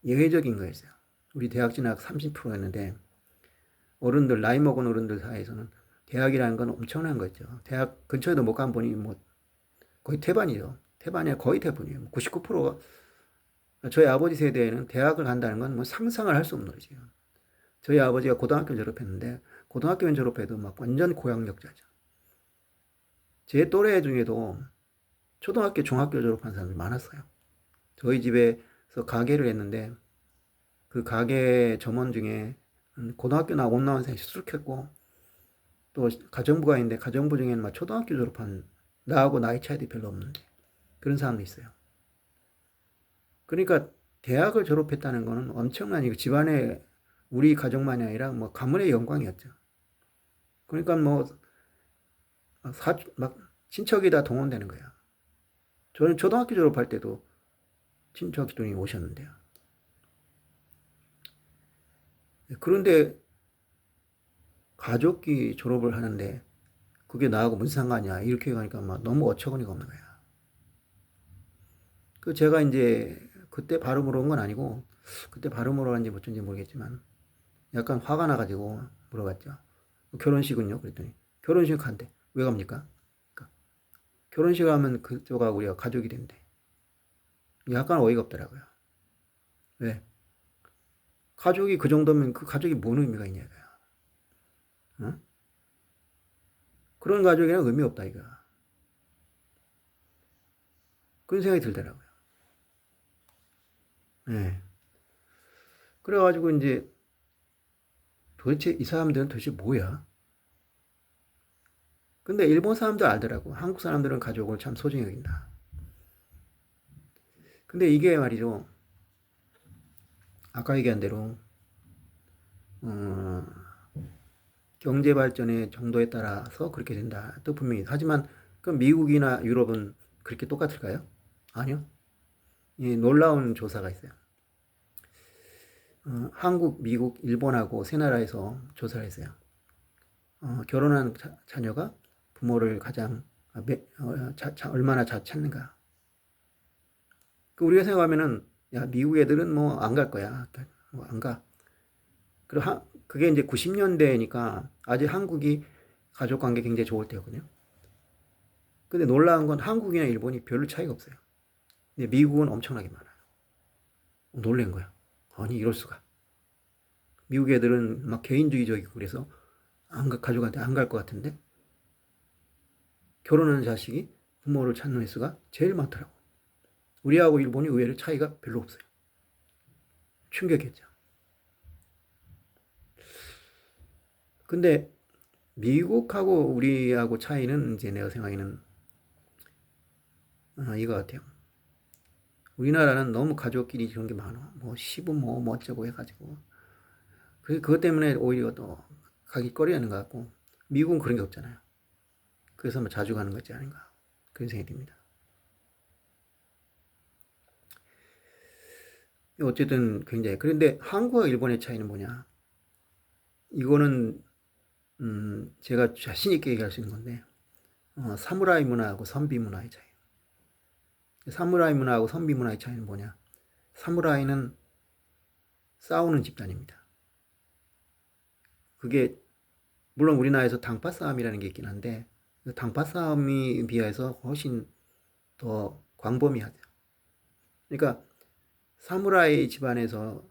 예외적인 거였어요. 우리 대학 진학 30%였는데 어른들 나이 먹은 어른들 사이에서는 대학이라는 건 엄청난 거죠. 대학 근처에도 못 간 분이 뭐 거의 태반이죠. 태반이 거의 대부분이에요. 99%가 저희 아버지 세대에는 대학을 간다는 건 뭐 상상을 할 수 없는 거죠. 저희 아버지가 고등학교 졸업했는데 고등학교 졸업해도 막 완전 고학력자죠. 제 또래 중에도 초등학교, 중학교 졸업한 사람들이 많았어요. 저희 집에서 가게를 했는데 그 가게 점원 중에 고등학교 못 나온 사람이 수록했고 또 가정부가 있는데 가정부 중에는 막 초등학교 졸업한 나하고 나이 차이도 별로 없는데 그런 사람도 있어요. 그러니까 대학을 졸업했다는 거는 엄청난 이거 집안의 우리 가족만이 아니라 뭐 가문의 영광이었죠. 그러니까 뭐 막 친척이 다 동원되는 거예요. 저는 초등학교 졸업할 때도 친척들이 오셨는데요. 그런데 가족이 졸업을 하는데 그게 나하고 무슨 상관이야 이렇게 가니까 막 너무 어처구니가 없는 거야. 그 제가 이제 그때 바로 물어본 건 아니고 그때 바로 물어봤는지 어쩐지 모르겠지만 약간 화가 나가지고 물어봤죠. 결혼식은요? 그랬더니 결혼식 간대. 왜 갑니까? 그러니까 결혼식 하면 그쪽하고 우리가 가족이 된대. 약간 어이가 없더라고요. 왜? 가족이 그 정도면 그 가족이 뭔 의미가 있냐 이거야. 어? 그런 가족이랑 의미 없다 이거야. 그런 생각이 들더라고요. 네. 그래가지고 이제 도대체 이 사람들은 도대체 뭐야? 근데 일본 사람들 알더라고. 한국 사람들은 가족을 참 소중히 여긴다. 근데 이게 말이죠. 아까 얘기한 대로 어, 경제 발전의 정도에 따라서 그렇게 된다. 또 분명히. 하지만 그 미국이나 유럽은 그렇게 똑같을까요? 아니요. 이 놀라운 조사가 있어요. 한국, 미국, 일본하고 세 나라에서 조사를 했어요. 결혼한 자녀가 부모를 가장 얼마나 잘 찾는가. 그 우리가 생각하면은 야 미국 애들은 뭐 안 갈 거야. 뭐 안 가. 그리고 그게 이제 90년대니까 아직 한국이 가족 관계 굉장히 좋을 때였거든요. 근데 놀라운 건 한국이나 일본이 별로 차이가 없어요. 근데 미국은 엄청나게 많아요. 놀란 거야. 아니 이럴 수가. 미국 애들은 막 개인주의적이고 그래서 가족한테 안 갈 것 같은데 결혼하는 자식이 부모를 찾는 횟수가 제일 많더라고. 우리하고 일본이 의외로 차이가 별로 없어요. 충격이었죠. 근데 미국하고 우리하고 차이는 이제 내가 생각에는 이거 같아요. 우리나라는 너무 가족끼리 그런 게 많아. 뭐 시부 뭐 어쩌고 해가지고 그것 때문에 오히려 또 가기 꺼려하는 것 같고 미국은 그런 게 없잖아요. 그래서 뭐 자주 가는 거지 아닌가 그런 생각이 듭니다. 어쨌든 굉장히 그런데 한국과 일본의 차이는 뭐냐? 이거는 제가 자신 있게 얘기할 수 있는 건데 사무라이 문화하고 선비 문화의 차이. 사무라이 문화하고 선비 문화의 차이는 뭐냐? 사무라이는 싸우는 집단입니다. 그게 물론 우리나라에서 당파 싸움이라는 게 있긴 한데 당파 싸움에 비해서 훨씬 더 광범위하죠. 그러니까 사무라이 집안에서는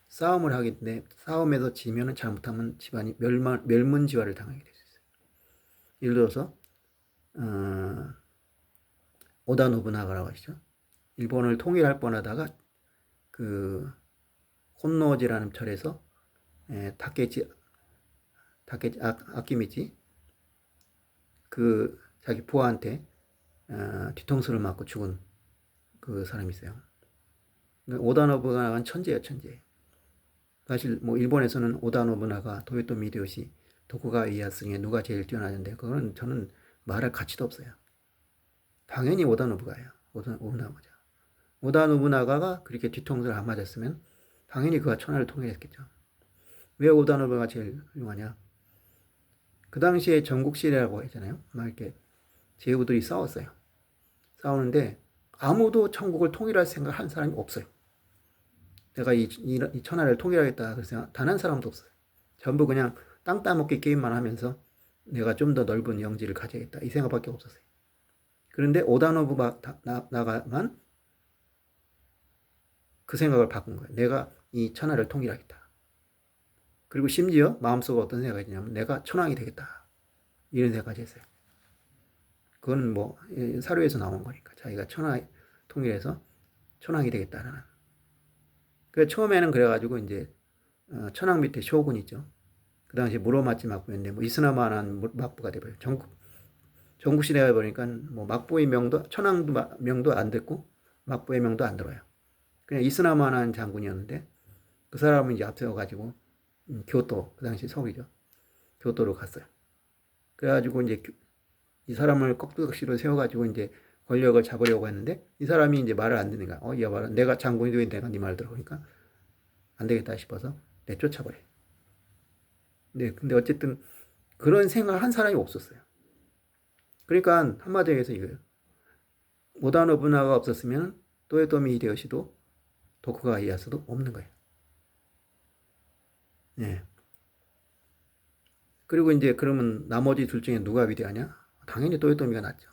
싸움을 하기 때문에 싸움에서 지면은 잘못하면 집안이 멸문지화를 당하게 될 수 있어요. 예를 들어서 오다 노부나가라고 하시죠. 일본을 통일할 뻔하다가 그 혼노제라는 절에서 타케치 아키미치 그 자기 부하한테 뒤통수를 맞고 죽은 그 사람이 있어요. 오다 노부나가는 천재예요, 천재. 사실 뭐 일본에서는 오다 노부나가, 도요토미 히데요시, 도쿠가와 이에야스 중에 누가 제일 뛰어나는데 그거는 저는 말할 가치도 없어요. 당연히 오다 노부가예요. 오다 노부나가가 그렇게 뒤통수를 안 맞았으면 당연히 그가 천하를 통일했겠죠. 왜 오다 노부나가 제일 훌륭하냐? 그 당시에 전국시대라고 했잖아요. 막 이렇게 제후들이 싸웠어요. 싸우는데 아무도 천국을 통일할 생각 한 사람이 없어요. 내가 이 천하를 통일하겠다 그래서 단 한 사람도 없어요. 전부 그냥 땅 따먹기 게임만 하면서 내가 좀 더 넓은 영지를 가져야겠다 이 생각밖에 없었어요. 그런데 오다 노부나가만 그 생각을 바꾼 거예요. 내가 이 천하를 통일하겠다. 그리고 심지어 마음속에 어떤 생각이 드냐면 내가 천왕이 되겠다. 이런 생각까지 했어요. 그건 뭐 사료에서 나온 거니까 자기가 천하 통일해서 천왕이 되겠다라는. 그 처음에는 그래가지고 이제 천황 밑에 쇼군 있죠. 그 당시에 무로마치 막부였는데 뭐 이스나마한 막부가 돼버려요. 전국 시대가 보니까 뭐 막부의 명도 천황도 명도 안 듣고 막부의 명도 안 들어요. 그냥 이스나마한 장군이었는데 그 사람은 이제 앞세워가지고 교토 그 당시 서울이죠. 교토로 갔어요. 그래가지고 이제 이 사람을 꼭두각시로 세워가지고 이제 권력을 잡으려고 했는데 이 사람이 이제 말을 안 듣는 거야. 이 말 내가 장군이 되면 내가 네 말 들어보니까 안 되겠다 싶어서 내쫓아버려. 네, 근데 어쨌든 그런 생각을 한 사람이 없었어요. 그러니까 한마디로 해서 이거예요. 오다 노부나가 없었으면 도요토미 히데요시도 도쿠가와 이에야스도 없는 거예요. 네. 그리고 이제 그러면 나머지 둘 중에 누가 위대하냐? 당연히 도요토미가 낫죠.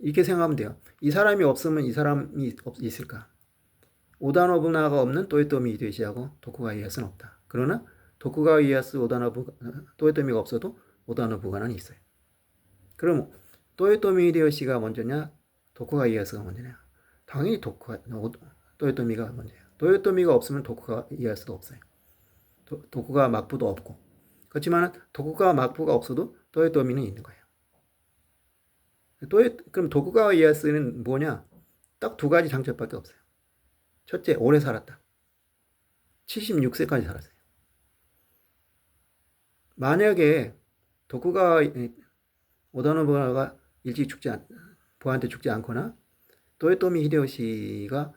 이렇게 생각하면 돼요. 이 사람이 없으면 이 사람이 있을까? 오다 노부나가 없는 도요토미 히데요시하고 도쿠가와 이에야스는 없다. 그러나 도쿠가와 이에야스, 도요토미가 없어도 오다 노부나는 있어요. 그럼 도요토미 히데요시가 먼저냐? 도쿠가와 이에야스가 먼저냐? 당연히 도요토미가 먼저예요. 도요토미가 없으면 도쿠가 이에야스도 없어요. 도쿠가 막부도 없고. 그렇지만 도쿠가 막부가 없어도 도요토미는 있는 거예요. 그럼 도쿠가와 이에야스는 뭐냐? 딱 두 가지 장점밖에 없어요. 첫째, 오래 살았다. 76세까지 살았어요. 만약에 도쿠가와 오다노부나가 일찍 부한테 죽지 않거나 도요토미 히데요시가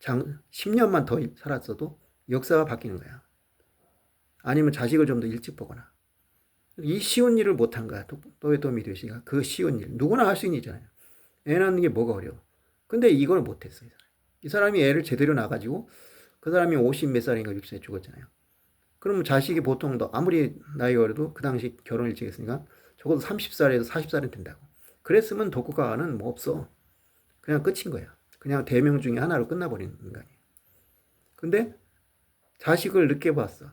10년만 더 살았어도 역사가 바뀌는 거야. 아니면 자식을 좀 더 일찍 보거나. 이 쉬운 일을 못한 거야. 도요토미 히데요시가. 그 쉬운 일. 누구나 할 수 있는 일이잖아요. 애 낳는 게 뭐가 어려워. 근데 이걸 못했어. 이 사람이 애를 제대로 낳아가지고 그 사람이 50 몇 살인가 60세 죽었잖아요. 그러면 자식이 보통 아무리 나이가 어려도 그 당시 결혼 일찍 했으니까 적어도 30살에서 40살은 된다고. 그랬으면 도쿠가와는 뭐 없어. 그냥 끝인 거야. 그냥 대명 중에 하나로 끝나버리는 인간이에요. 근데 자식을 늦게 봤어.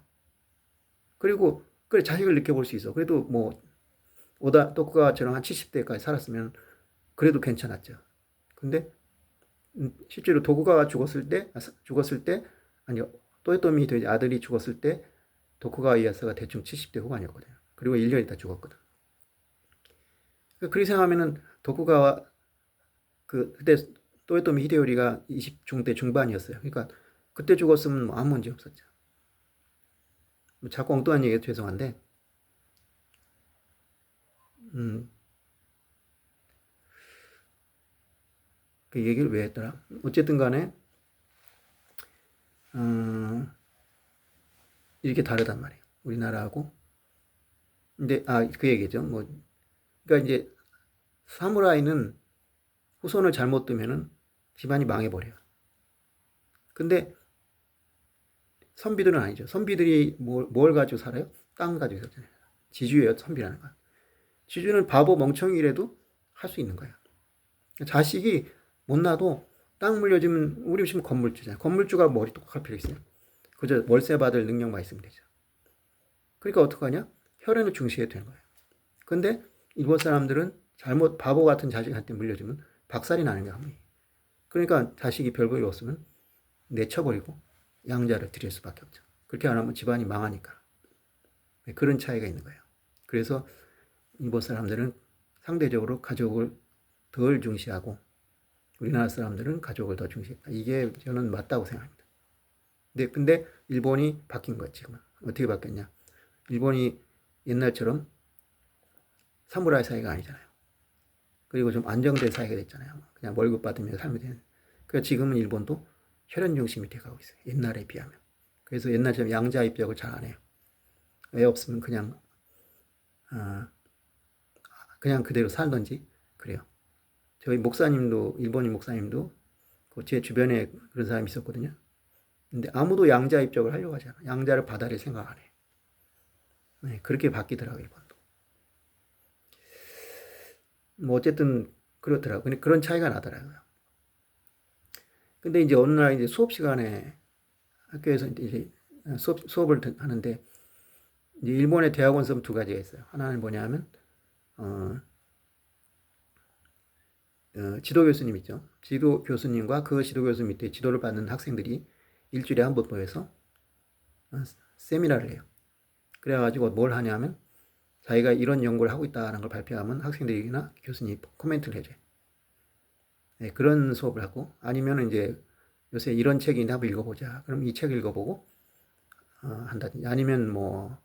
그리고 그래 자식을 늦게 볼 수 있어. 그래도 뭐 도쿠가와처럼 한 70대까지 살았으면 그래도 괜찮았죠. 근데 실제로 도쿠가와 죽었을 때 아니 토요토미 히데요시 아들이 죽었을 때 도쿠가와 이에야스가 대충 70대 후반이었거든요. 그리고 1년 있다 죽었거든. 그렇게 생각하면은 도쿠가와 그때 토요토미 히데요리가 20중대 중반이었어요. 그러니까 그때 죽었으면 뭐 아무 문제 없었죠. 뭐 자꾸 엉뚱한 얘기해서 죄송한데, 그 얘기를 왜 했더라? 어쨌든 간에, 이렇게 다르단 말이에요. 우리나라하고. 근데, 그 얘기죠. 뭐, 그러니까 이제, 사무라이는 후손을 잘못 두면은 집안이 망해버려요. 근데, 선비들은 아니죠. 선비들이 뭘 가지고 살아요? 땅 가지고 살잖아요. 지주예요, 선비라는 건. 지주는 바보 멍청이라도 할 수 있는 거예요. 자식이 못나도 땅 물려주면 우리 지금 건물주잖아요. 건물주가 머리 똑똑할 필요 있어요. 그저 월세 받을 능력만 있으면 되죠. 그러니까 어떡하냐? 혈연을 중시해야 되는 거예요. 근데 일본 사람들은 잘못 바보 같은 자식한테 물려주면 박살이 나는 거야. 그러니까 자식이 별 볼일 없으면 내쳐버리고 양자를 드릴 수밖에 없죠. 그렇게 안 하면 집안이 망하니까. 그런 차이가 있는 거예요. 그래서 일본 사람들은 상대적으로 가족을 덜 중시하고 우리나라 사람들은 가족을 더 중시했다. 이게 저는 맞다고 생각합니다. 근데 일본이 바뀐 거야, 지금은. 어떻게 바뀌었냐? 일본이 옛날처럼 사무라이 사회가 아니잖아요. 그리고 좀 안정된 사회가 됐잖아요. 그냥 월급 받으며 살면 되는. 그러니까 지금은 일본도 혈연 중심이 돼가고 있어요. 옛날에 비하면. 그래서 옛날처럼 양자 입적을 잘 안 해요. 애 없으면 그냥 그대로 살던지 그래요. 저희 목사님도 일본인 목사님도 제 주변에 그런 사람이 있었거든요. 근데 아무도 양자 입적을 하려고 하지 않아. 양자를 받아낼 생각 안 해. 네, 그렇게 바뀌더라고요, 일본도. 뭐 어쨌든 그렇더라고요. 근데 그런 차이가 나더라고요. 근데 이제 어느 날 이제 수업 시간에 학교에서 이제 수업을 하는데 이제 일본의 대학원 수업 두 가지가 있어요. 하나는 뭐냐면 지도 교수님 있죠. 지도 교수님과 그 지도 교수 밑에 지도를 받는 학생들이 일주일에 한 번 모여서 세미나를 해요. 그래가지고 뭘 하냐면 자기가 이런 연구를 하고 있다는 걸 발표하면 학생들이나 교수님이 코멘트를 해줘요. 네, 그런 수업을 하고 아니면 이제 요새 이런 책이 있는데 한번 읽어보자. 그럼 이 책 읽어보고 한다든지 아니면 뭐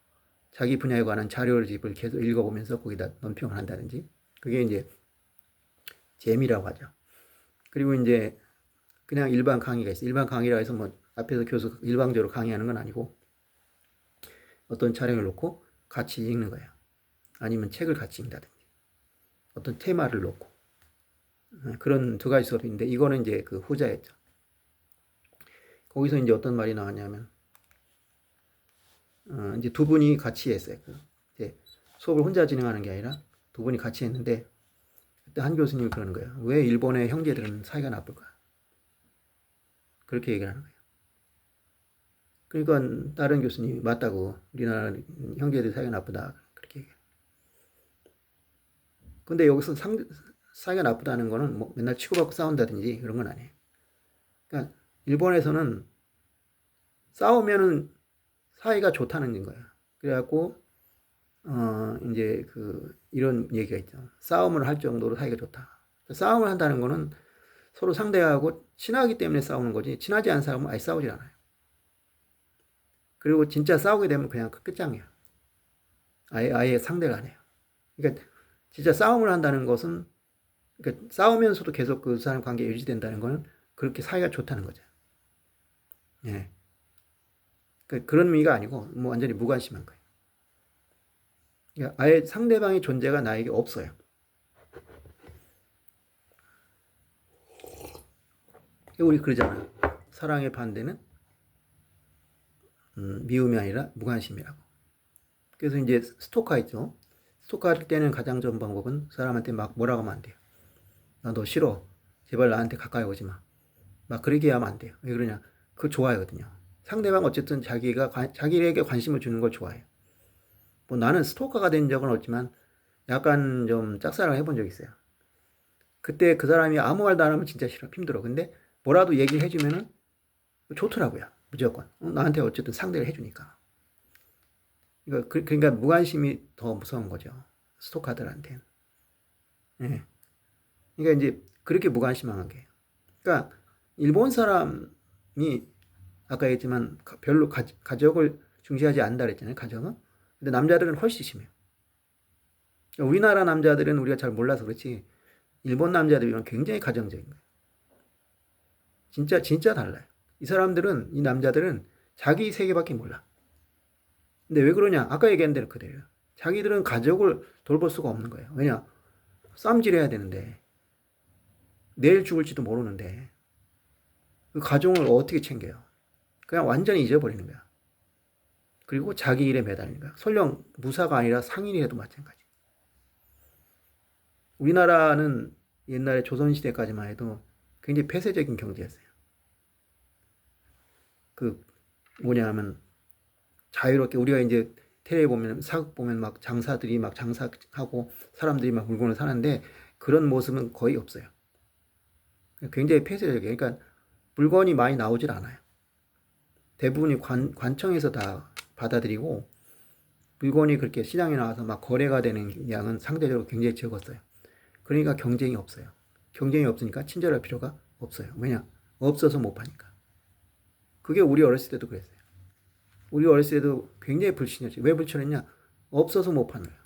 자기 분야에 관한 자료집을 계속 읽어보면서 거기다 논평을 한다든지 그게 이제 재미라고 하죠. 그리고 이제 그냥 일반 강의가 있어요. 일반 강의라 해서 뭐 앞에서 교수 일방적으로 강의하는 건 아니고 어떤 촬영을 놓고 같이 읽는 거예요. 아니면 책을 같이 읽는다든지 어떤 테마를 놓고 그런 두 가지 수업인데 이거는 이제 그 후자였죠. 거기서 이제 어떤 말이 나왔냐면 이제 두 분이 같이 했어요. 이제 수업을 혼자 진행하는 게 아니라 두 분이 같이 했는데 그때 한 교수님이 그러는 거예요. 왜 일본의 형제들은 사이가 나쁠까? 그렇게 얘기를 하는 거예요. 그러니까 다른 교수님이 맞다고 우리나라 형제들 사이가 나쁘다 그렇게 얘기해요. 근데 여기서 사이가 나쁘다는 거는 뭐 맨날 치고받고 싸운다든지 그런 건 아니에요. 그러니까 일본에서는 싸우면은 사이가 좋다는 거야. 그래갖고 이제 이런 얘기가 있죠. 싸움을 할 정도로 사이가 좋다. 싸움을 한다는 거는 서로 상대하고 친하기 때문에 싸우는 거지, 친하지 않은 사람은 아예 싸우질 않아요. 그리고 진짜 싸우게 되면 그냥 끝장이야. 아예 상대가 안 해요. 그러니까 진짜 싸움을 한다는 것은, 그러니까 싸우면서도 계속 그 사람 관계 유지된다는 거는 그렇게 사이가 좋다는 거죠. 예. 그러니까 그런 의미가 아니고 뭐 완전히 무관심한 거예요. 그러니까 아예 상대방의 존재가 나에게 없어요. 우리 그러잖아요. 사랑의 반대는 미움이 아니라 무관심이라고. 그래서 이제 스토커 있죠. 스토커 할 때는 가장 좋은 방법은 사람한테 막 뭐라고 하면 안 돼요. 나 너 싫어. 제발 나한테 가까이 오지 마. 막 그렇게 하면 안 돼요. 왜 그러냐? 그거 좋아하거든요. 상대방 어쨌든 자기에게 관심을 주는 걸 좋아해요. 뭐 나는 스토커가 된 적은 없지만 약간 좀 짝사랑을 해본 적이 있어요. 그때 그 사람이 아무 말도 안 하면 진짜 싫어. 힘들어. 근데 뭐라도 얘기를 해주면은 좋더라고요. 무조건. 나한테 어쨌든 상대를 해주니까. 그러니까 무관심이 더 무서운 거죠. 스토커들한테는. 예. 그러니까 이제 그렇게 무관심한 게. 그러니까 일본 사람이 아까 얘기했지만 별로 가족을 중시하지 않는다 그랬잖아요. 가정은. 근데 남자들은 훨씬 심해요. 그러니까 우리나라 남자들은 우리가 잘 몰라서 그렇지 일본 남자들은 굉장히 가정적인 거예요. 진짜 달라요. 이 남자들은 자기 세계밖에 몰라. 근데 왜 그러냐? 아까 얘기한 대로 그래요. 자기들은 가족을 돌볼 수가 없는 거예요. 왜냐? 쌈질 해야 되는데, 내일 죽을지도 모르는데, 그 가정을 어떻게 챙겨요? 그냥 완전히 잊어버리는 거야. 그리고 자기 일에 매달리는 거야. 설령 무사가 아니라 상인이라도 마찬가지. 우리나라는 옛날에 조선시대까지만 해도 굉장히 폐쇄적인 경제였어요. 뭐냐 하면, 자유롭게 우리가 이제 텔레 보면 사극 보면 막 장사들이 막 장사하고 사람들이 막 물건을 사는데 그런 모습은 거의 없어요. 굉장히 폐쇄적이에요. 그러니까 물건이 많이 나오질 않아요. 대부분이 관청에서 다 받아들이고 물건이 그렇게 시장에 나와서 막 거래가 되는 양은 상대적으로 굉장히 적었어요. 그러니까 경쟁이 없어요. 경쟁이 없으니까 친절할 필요가 없어요. 왜냐? 없어서 못 파니까. 그게 우리 어렸을 때도 그랬어요. 우리 어렸을 때도 굉장히 불친했지. 왜 불친했냐? 없어서 못 파는 거예요.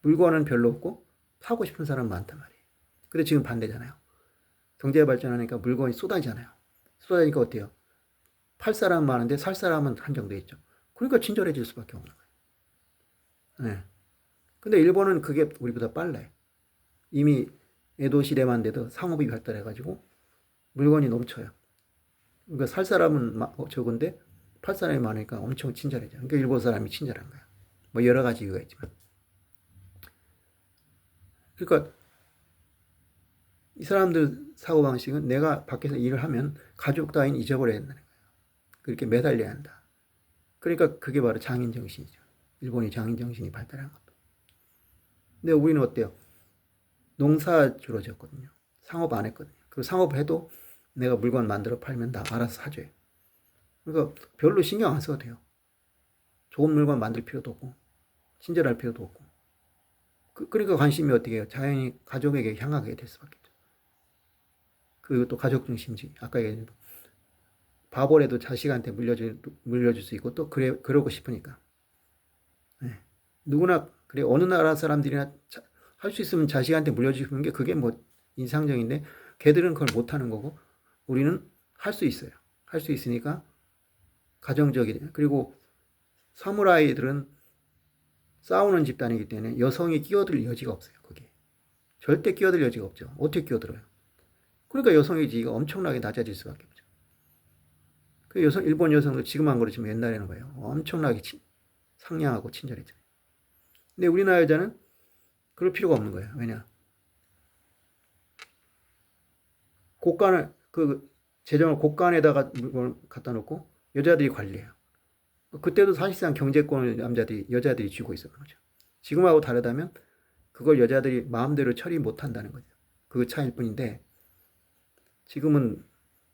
물건은 별로 없고 사고 싶은 사람 많단 말이에요. 근데 지금 반대잖아요. 경제가 발전하니까 물건이 쏟아지잖아요. 쏟아지니까 어때요? 팔 사람 많은데 살 사람은 한정돼 있죠. 그러니까 친절해질 수밖에 없는 거예요. 네. 근데 일본은 그게 우리보다 빨라요. 이미 에도 시대만 돼도 상업이 발달해가지고 물건이 넘쳐요. 그러니까 살 사람은 적은데 팔 사람이 많으니까 엄청 친절해져. 그러니까 일본 사람이 친절한 거야. 뭐 여러 가지 이유가 있지만. 그러니까 이 사람들 사고방식은 내가 밖에서 일을 하면 가족 따윈 잊어버려야 된다는 거예요. 그렇게 매달려야 한다. 그러니까 그게 바로 장인정신이죠. 일본이 장인정신이 발달한 것도. 근데 우리는 어때요? 농사 줄어졌거든요. 상업 안 했거든요. 그리고 상업해도 내가 물건 만들어 팔면 나 알아서 사줘요. 그러니까 별로 신경 안 써도 돼요. 좋은 물건 만들 필요도 없고 친절할 필요도 없고. 그러니까 관심이 어떻게 해요? 자연히 가족에게 향하게 될 수밖에 없죠. 그리고 또 가족 중심지. 아까 얘기한 바보라도 자식한테 물려줄 수 있고 또 그러고 싶으니까. 네. 누구나 그래. 어느 나라 사람들이나 할 수 있으면 자식한테 물려주는 게 그게 뭐 인상적인데 걔들은 그걸 못하는 거고 우리는 할 수 있어요. 할 수 있으니까 가정적이에요. 그리고 사무라이들은 싸우는 집단이기 때문에 여성이 끼어들 여지가 없어요. 그게 절대 끼어들 여지가 없죠. 어떻게 끼어들어요? 그러니까 여성의 지위가 엄청나게 낮아질 수밖에 없죠. 그 일본 여성도 지금 안 그렇지만 옛날에는 봐요. 엄청나게 상냥하고 친절했죠. 근데 우리나라 여자는 그럴 필요가 없는 거예요. 왜냐? 재정을 곳간에다가 물건을 갖다 놓고 여자들이 관리해요. 그때도 사실상 경제권을 여자들이 쥐고 있었던 거죠. 지금하고 다르다면 그걸 여자들이 마음대로 처리 못 한다는 거죠. 그 차이일 뿐인데 지금은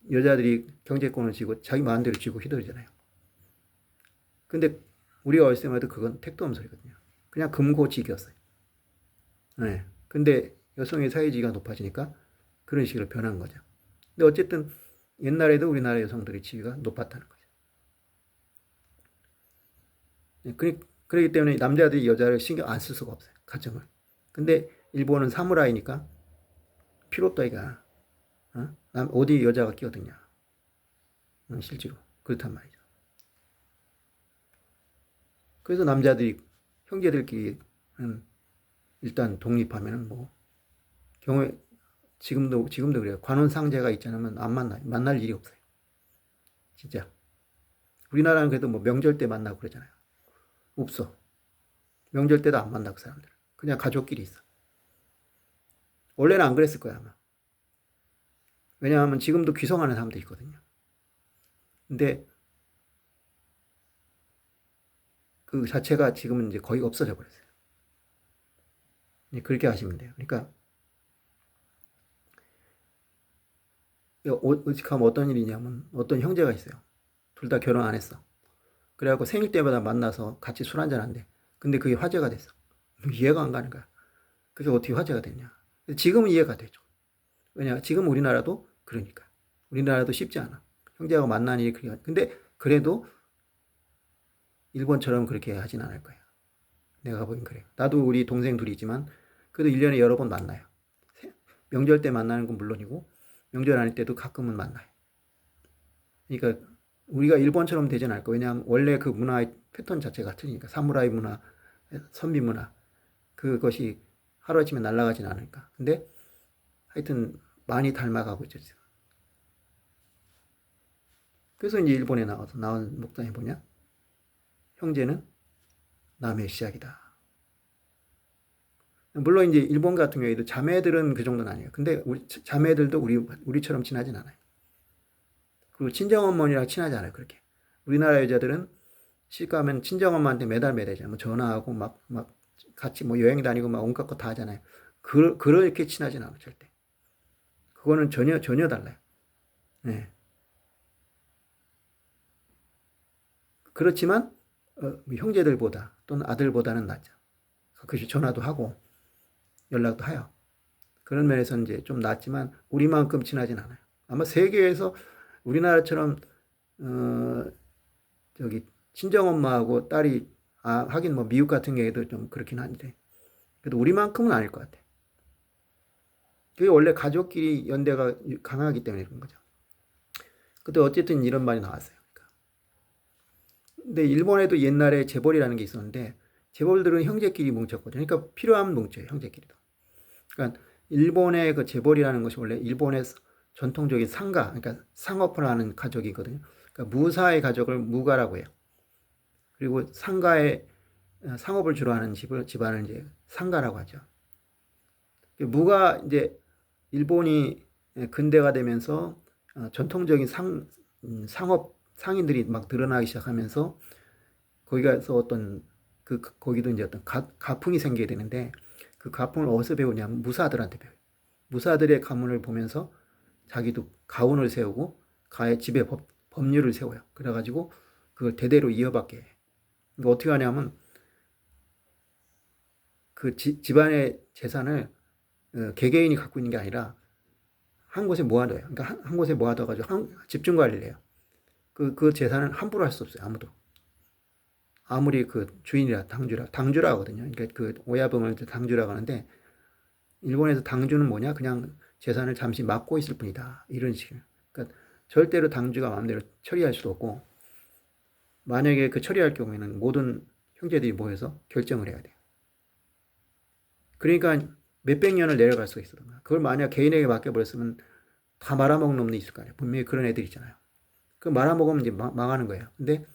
여자들이 경제권을 쥐고 자기 마음대로 쥐고 휘두르잖아요. 근데 우리가 어렸을 때만 해도 그건 택도 없는 소리거든요. 그냥 금고지기였어요. 네. 근데 여성의 사회지위가 높아지니까 그런 식으로 변한 거죠. 근데 어쨌든 옛날에도 우리나라 여성들의 지위가 높았다는 거죠. 네. 그렇기 때문에 남자들이 여자를 신경 안 쓸 수가 없어요. 가정을. 근데 일본은 사무라이니까 필요 따위가 어디 여자가 끼어드냐. 실제로 그렇단 말이죠. 그래서 남자들이 형제들끼리 일단 독립하면은 뭐 경우에 지금도 그래요. 관혼상제가 있지 않으면 안 만나요. 만날 일이 없어요. 진짜. 우리나라는 그래도 뭐 명절 때 만나고 그러잖아요. 없어. 명절 때도 안 만나 그 사람들. 그냥 가족끼리 있어. 원래는 안 그랬을 거야 아마. 왜냐하면 지금도 귀성하는 사람도 있거든요. 근데 그 자체가 지금은 이제 거의 없어져 버렸어요. 그렇게 하시면 돼요. 그러니까 오직하면 어떤 일이냐면 어떤 형제가 있어요. 둘 다 결혼 안 했어. 그래갖고 생일 때마다 만나서 같이 술 한잔 한대. 근데 그게 화제가 됐어. 이해가 안 가는 거야. 그게 어떻게 화제가 됐냐. 지금은 이해가 되죠. 왜냐, 지금 우리나라도 그러니까. 우리나라도 쉽지 않아. 형제하고 만나는 일이 그래. 근데 그래도 일본처럼 그렇게 하진 않을 거야. 내가 보긴 그래요. 나도 우리 동생 둘이지만 그래도 1년에 여러 번 만나요. 명절 때 만나는 건 물론이고 명절 아닐 때도 가끔은 만나요. 그러니까 우리가 일본처럼 되진 않을 거예요. 왜냐하면 원래 그 문화의 패턴 자체가 틀리니까. 사무라이 문화, 선비 문화 그것이 하루아침에 날아가진 않으니까. 근데 하여튼 많이 닮아가고 있죠. 지금. 그래서 이제 일본에 나온 목장에 뭐냐? 형제는 남의 시작이다. 물론 이제 일본 같은 경우에도 자매들은 그 정도는 아니에요. 근데 우리 자매들도 우리처럼 친하진 않아요. 그리고 친정어머니랑 친하지 않아요. 그렇게. 우리나라 여자들은 시집가면 친정엄마한테 매달 매달잖아요. 뭐 전화하고 막 같이 뭐 여행 다니고 막 온갖 거 다 하잖아요. 그렇게 친하진 않아요. 절대. 그거는 전혀 달라요. 네. 그렇지만 뭐 형제들보다 또는 아들보다는 낫죠. 가끔씩 전화도 하고 연락도 해요. 그런 면에서는 이제 좀 낫지만 우리만큼 친하진 않아요. 아마 세계에서 우리나라처럼 저기 친정엄마하고 딸이 하긴 뭐 미국 같은 경우에도 좀 그렇긴 한데 그래도 우리만큼은 아닐 것 같아. 그게 원래 가족끼리 연대가 강하기 때문에 그런 거죠. 근데 어쨌든 이런 말이 나왔어요. 근데 일본에도 옛날에 재벌이라는 게 있었는데 재벌들은 형제끼리 뭉쳤거든요. 그러니까 필요하면 뭉쳐요. 형제끼리도. 그러니까 일본의 그 재벌이라는 것이 원래 일본의 전통적인 상가, 그러니까 상업을 하는 가족이거든요. 그러니까 무사의 가족을 무가라고 해요. 그리고 상가의 상업을 주로 하는 집안을 이제 상가라고 하죠. 무가 이제 일본이 근대가 되면서 전통적인 상업 상인들이 막 드러나기 시작하면서 거기가서 어떤 거기도 이제 어떤 가풍이 생겨야 되는데 그 가풍을 어디서 배우냐면 무사들한테 배워요. 무사들의 가문을 보면서 자기도 가훈을 세우고 가의 집에 법률을 세워요. 그래가지고 그걸 대대로 이어받게 해. 그러니까 어떻게 하냐면 그 집안의 재산을 개개인이 갖고 있는 게 아니라 한 곳에 모아둬요. 그러니까 한 곳에 모아둬가지고 집중 관리를 해요. 그 재산을 함부로 할 수 없어요. 아무도. 아무리 그 주인이라 당주라 하거든요. 그러니까 그 오야붕을 당주라고 하는데 일본에서 당주는 뭐냐? 그냥 재산을 잠시 맡고 있을 뿐이다. 이런 식이에요. 그러니까 절대로 당주가 마음대로 처리할 수도 없고 만약에 그 처리할 경우에는 모든 형제들이 모여서 결정을 해야 돼요. 그러니까 몇백 년을 내려갈 수가 있었던 거야. 그걸 만약 개인에게 맡겨버렸으면 다 말아먹는 놈도 있을 거 아니에요. 분명히 그런 애들 있잖아요. 그 말아먹으면 이제 망하는 거예요. 근데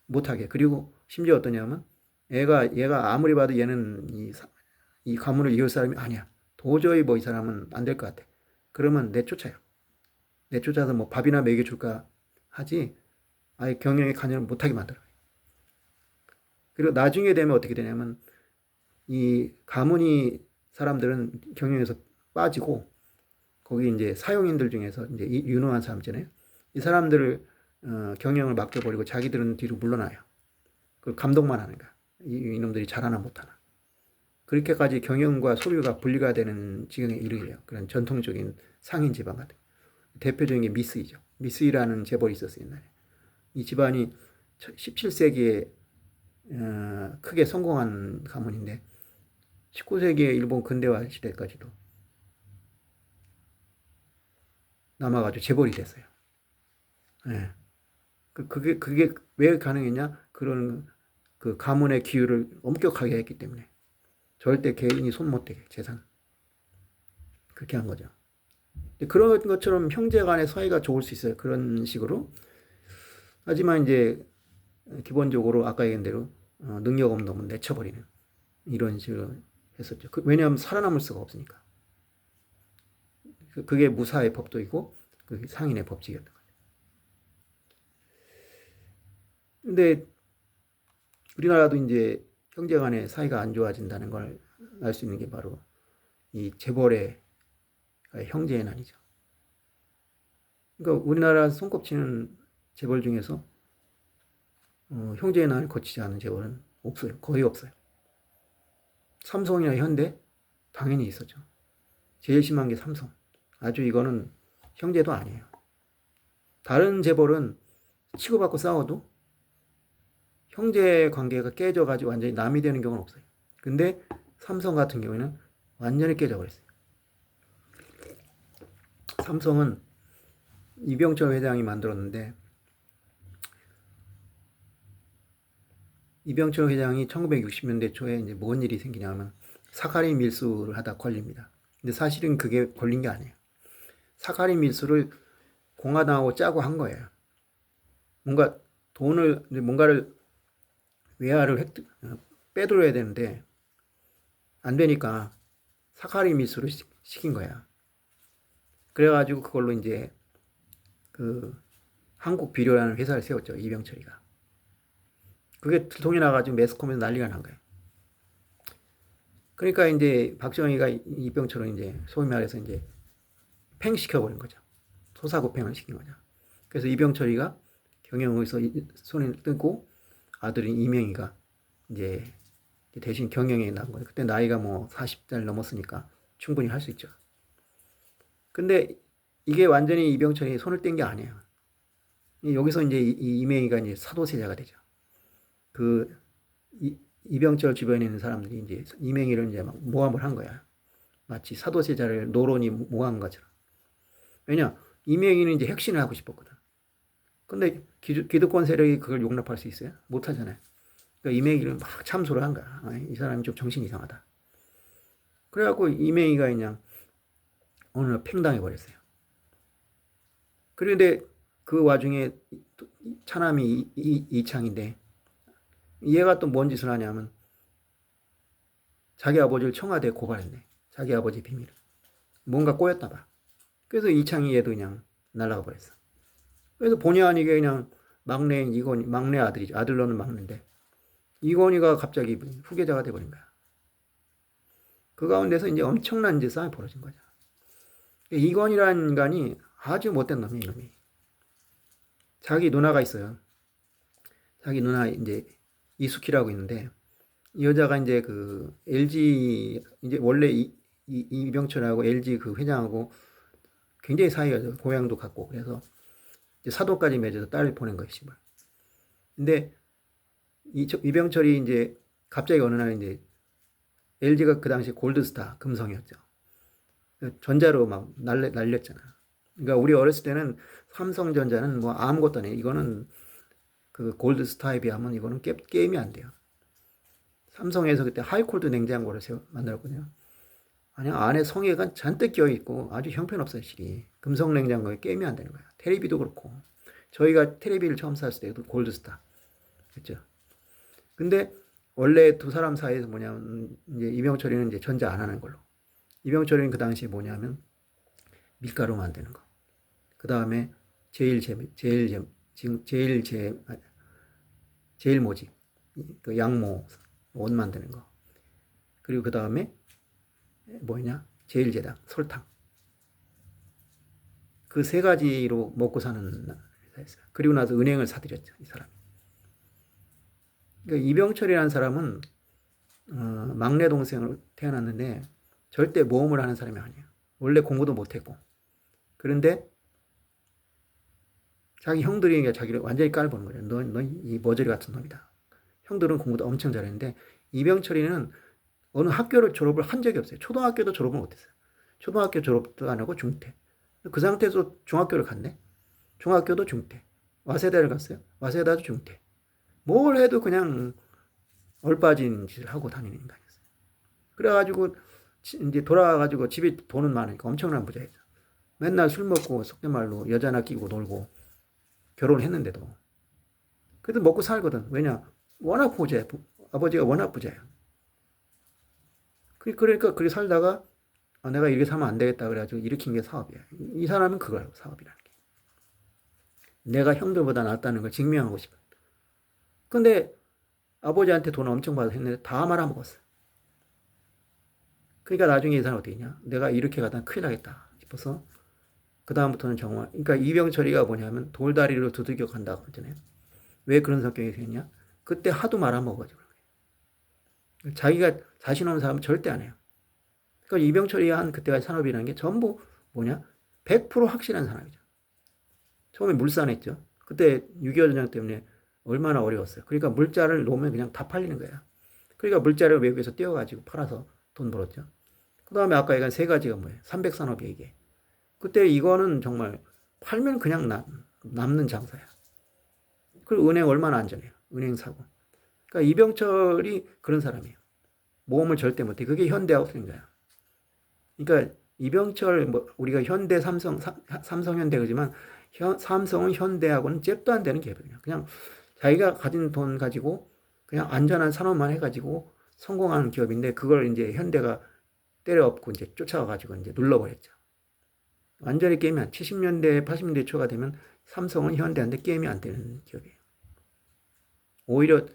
못하게. 그리고 심지어 어떠냐면 얘가 아무리 봐도 얘는 이 가문을 이을 사람이 아니야. 도저히 뭐 이 사람은 안 될 것 같아. 그러면 내쫓아요. 내쫓아서 뭐 밥이나 먹여줄까 하지 아예 경영에 관여를 못하게 만들어요. 그리고 나중에 되면 어떻게 되냐면 이 가문이 사람들은 경영에서 빠지고 거기 이제 사용인들 중에서 이제 유능한 사람 있잖아요. 이 사람들을 경영을 맡겨버리고 자기들은 뒤로 물러나요. 그 감독만 하는 거야. 이놈들이 잘하나 못하나. 그렇게까지 경영과 소유가 분리가 되는 지경에 이르게요. 그런 전통적인 상인 집안 같은. 대표적인 게 미스이죠. 미스이라는 재벌이 있었어요, 옛날에. 이 집안이 17세기에 크게 성공한 가문인데 19세기의 일본 근대화 시대까지도 남아가지고 재벌이 됐어요. 예. 그게 왜 가능했냐? 그런 그 가문의 기율을 엄격하게 했기 때문에 절대 개인이 손 못 대게 재산 그렇게 한 거죠. 그런 것처럼 형제 간의 사이가 좋을 수 있어요. 그런 식으로. 하지만 이제 기본적으로 아까 얘기한 대로 능력 없는 놈은 내쳐버리는 이런 식으로 했었죠. 왜냐하면 살아남을 수가 없으니까. 그게 무사의 법도 있고 그 상인의 법칙이었던 거죠. 근데 우리나라도 이제 형제 간의 사이가 안 좋아진다는 걸 알 수 있는 게 바로 이 재벌의 형제의 난이죠. 그러니까 우리나라 손꼽치는 재벌 중에서 형제의 난을 거치지 않은 재벌은 없어요. 거의 없어요. 삼성이나 현대 당연히 있었죠. 제일 심한 게 삼성. 아주 이거는 형제도 아니에요. 다른 재벌은 치고받고 싸워도 형제 관계가 깨져가지고 완전히 남이 되는 경우는 없어요. 근데 삼성 같은 경우에는 완전히 깨져버렸어요. 삼성은 이병철 회장이 만들었는데 이병철 회장이 1960년대 초에 이제 뭔 일이 생기냐면 사카린 밀수를 하다 걸립니다. 근데 사실은 그게 걸린 게 아니에요. 사카린 밀수를 공화당하고 짜고 한 거예요. 뭔가를 외화를 빼들어야 되는데 안 되니까 사카린 밀수를 시킨 거야. 그래가지고 그걸로 이제 그 한국 비료라는 회사를 세웠죠. 이병철이가. 그게 들통이 나가지고 매스컴에서 난리가 난 거예요. 그러니까 이제 박정희가 이병철은 이제 소위 말해서 이제 팽시켜버린 거죠. 토사구팽을 시킨 거죠. 그래서 이병철이가 경영에서 손을 뜯고 아들인 이명희가 이제 대신 경영에 나간 거예요. 그때 나이가 뭐 40살 넘었으니까 충분히 할 수 있죠. 근데 이게 완전히 이병철이 손을 뗀 게 아니에요. 여기서 이제 이명희가 이제 사도세자가 되죠. 이병철 주변에 있는 사람들이 이제 이명희를 이제 막 모함을 한 거야. 마치 사도세자를 노론이 모함한 것처럼. 왜냐? 이명희는 이제 핵신을 하고 싶었거든. 근데 기득권 세력이 그걸 용납할 수 있어요? 못 하잖아요. 그러니까 이명희를 막 참소를 한 거야. 이 사람이 좀 정신이 이상하다. 그래갖고 이명희가 그냥 어느 날 팽당해 버렸어요. 그런데 그 와중에 차남이 이창인데 얘가 또 뭔 짓을 하냐면 자기 아버지를 청와대에 고발했네. 자기 아버지 비밀을. 뭔가 꼬였나 봐. 그래서 이창이 얘도 그냥 날아가 버렸어. 그래서 본의 아니게 그냥 막내인 이건희, 막내 아들이죠. 아들로는 막내인데 이건희가 갑자기 후계자가 돼버린 거야. 그 가운데서 이제 엄청난 이제 싸움이 벌어진 거죠. 이건희라는 인간이 아주 못된 놈이에요, 이놈이. 자기 누나가 있어요. 자기 누나 이제 이숙희라고 있는데 이 여자가 이제 그 LG 이제 원래 이병철하고 LG 그 회장하고 굉장히 사이가 고향도 같고 그래서 이제 사도까지 맺어서 딸을 보낸 거예요, 씨발. 근데 이병철이 이제 갑자기 어느 날 이제 LG가 그 당시 골드스타 금성이었죠. 전자로 막 날렸잖아. 그러니까 우리 어렸을 때는 삼성전자는 뭐 아무것도 아니에요. 이거는 그 골드스타에 비하면 이거는 게임이 안 돼요. 삼성에서 그때 하이콜드 냉장고를 만들었거든요. 아니 안에 성에가 잔뜩 끼어 있고 아주 형편없어요, 실이. 금성 냉장고에 게임이 안 되는 거야. 테레비도 그렇고. 저희가 테레비를 처음 샀을 때도 골드스타. 그렇죠? 근데 원래 두 사람 사이에서 뭐냐면 이제 이병철이는 이제 전자 안 하는 걸로. 이병철이는 그 당시에 뭐냐면 밀가루 만드는 거. 그 다음에 제일모직, 그 양모 옷 만드는 거. 그리고 그 다음에 뭐냐 제일제당 설탕. 그 세 가지로 먹고 사는 회사였어요. 그리고 나서 은행을 사들였죠, 이 사람이. 그러니까 이병철이라는 사람은 막내 동생으로 태어났는데 절대 모험을 하는 사람이 아니에요. 원래 공부도 못했고. 그런데 자기 형들이 자기를 완전히 깔보는 거예요. 너 이 머저리 같은 놈이다. 형들은 공부도 엄청 잘했는데 이병철이는 어느 학교를 졸업을 한 적이 없어요. 초등학교도 졸업을 못했어요. 초등학교 졸업도 안 하고 중퇴. 그 상태에서 중학교를 갔네. 중학교도 중퇴. 와세다를 갔어요. 와세다도 중퇴. 뭘 해도 그냥 얼빠진 짓을 하고 다니는 인간이었어요. 그래가지고 이제 돌아와가지고 집에 돈은 많으니까 엄청난 부자였죠. 맨날 술 먹고 속된 말로 여자나 끼고 놀고 결혼을 했는데도 그래도 먹고 살거든. 왜냐? 워낙 부자야. 아버지가 워낙 부자야. 그러니까 그렇게 살다가 내가 이렇게 살면 안 되겠다 그래가지고 일으킨 게 사업이야. 이 사람은 그거예요. 사업이라는 게. 내가 형들보다 낫다는 걸 증명하고 싶어. 근데 아버지한테 돈 엄청 받아서 했는데 다 말아먹었어. 그러니까 나중에 이 사람은 어떻게 했냐? 내가 이렇게 가다 큰일 나겠다 싶어서 그 다음부터는 정말 그러니까 이병철이가 뭐냐면 돌다리로 두들겨 간다고 하잖아요. 왜 그런 성격이 생겼냐? 그때 하도 말아먹어가지고 자기가 자신 없는 사람은 절대 안 해요. 그러니까 이병철이 한 그때가 산업이라는 게 전부 뭐냐? 100% 확실한 사람이죠. 처음에 물산했죠. 그때 6.25 전쟁 때문에 얼마나 어려웠어요. 그러니까 물자를 놓으면 그냥 다 팔리는 거야. 그러니까 물자를 외국에서 떼어가지고 팔아서 돈 벌었죠. 그 다음에 아까 얘기한 세 가지가 뭐예요? 300산업이 이게. 그때 이거는 정말 팔면 그냥 남는 장사야. 그리고 은행 얼마나 안전해요. 은행 사고. 그러니까 이병철이 그런 사람이에요. 모험을 절대 못해. 그게 현대하고 틀린 거야. 그러니까 이병철 우리가 현대 삼성 현대 그러지만 삼성은 현대하고는 잽도 안 되는 기업이에요. 그냥 자기가 가진 돈 가지고 그냥 안전한 산업만 해가지고 성공하는 기업인데 그걸 이제 현대가 때려엎고 이제 쫓아가가지고 이제 눌러버렸죠. 완전히 게임이 70년대 80년대 초가 되면 삼성은 현대한테 게임이 안 되는 기업이에요. 오히려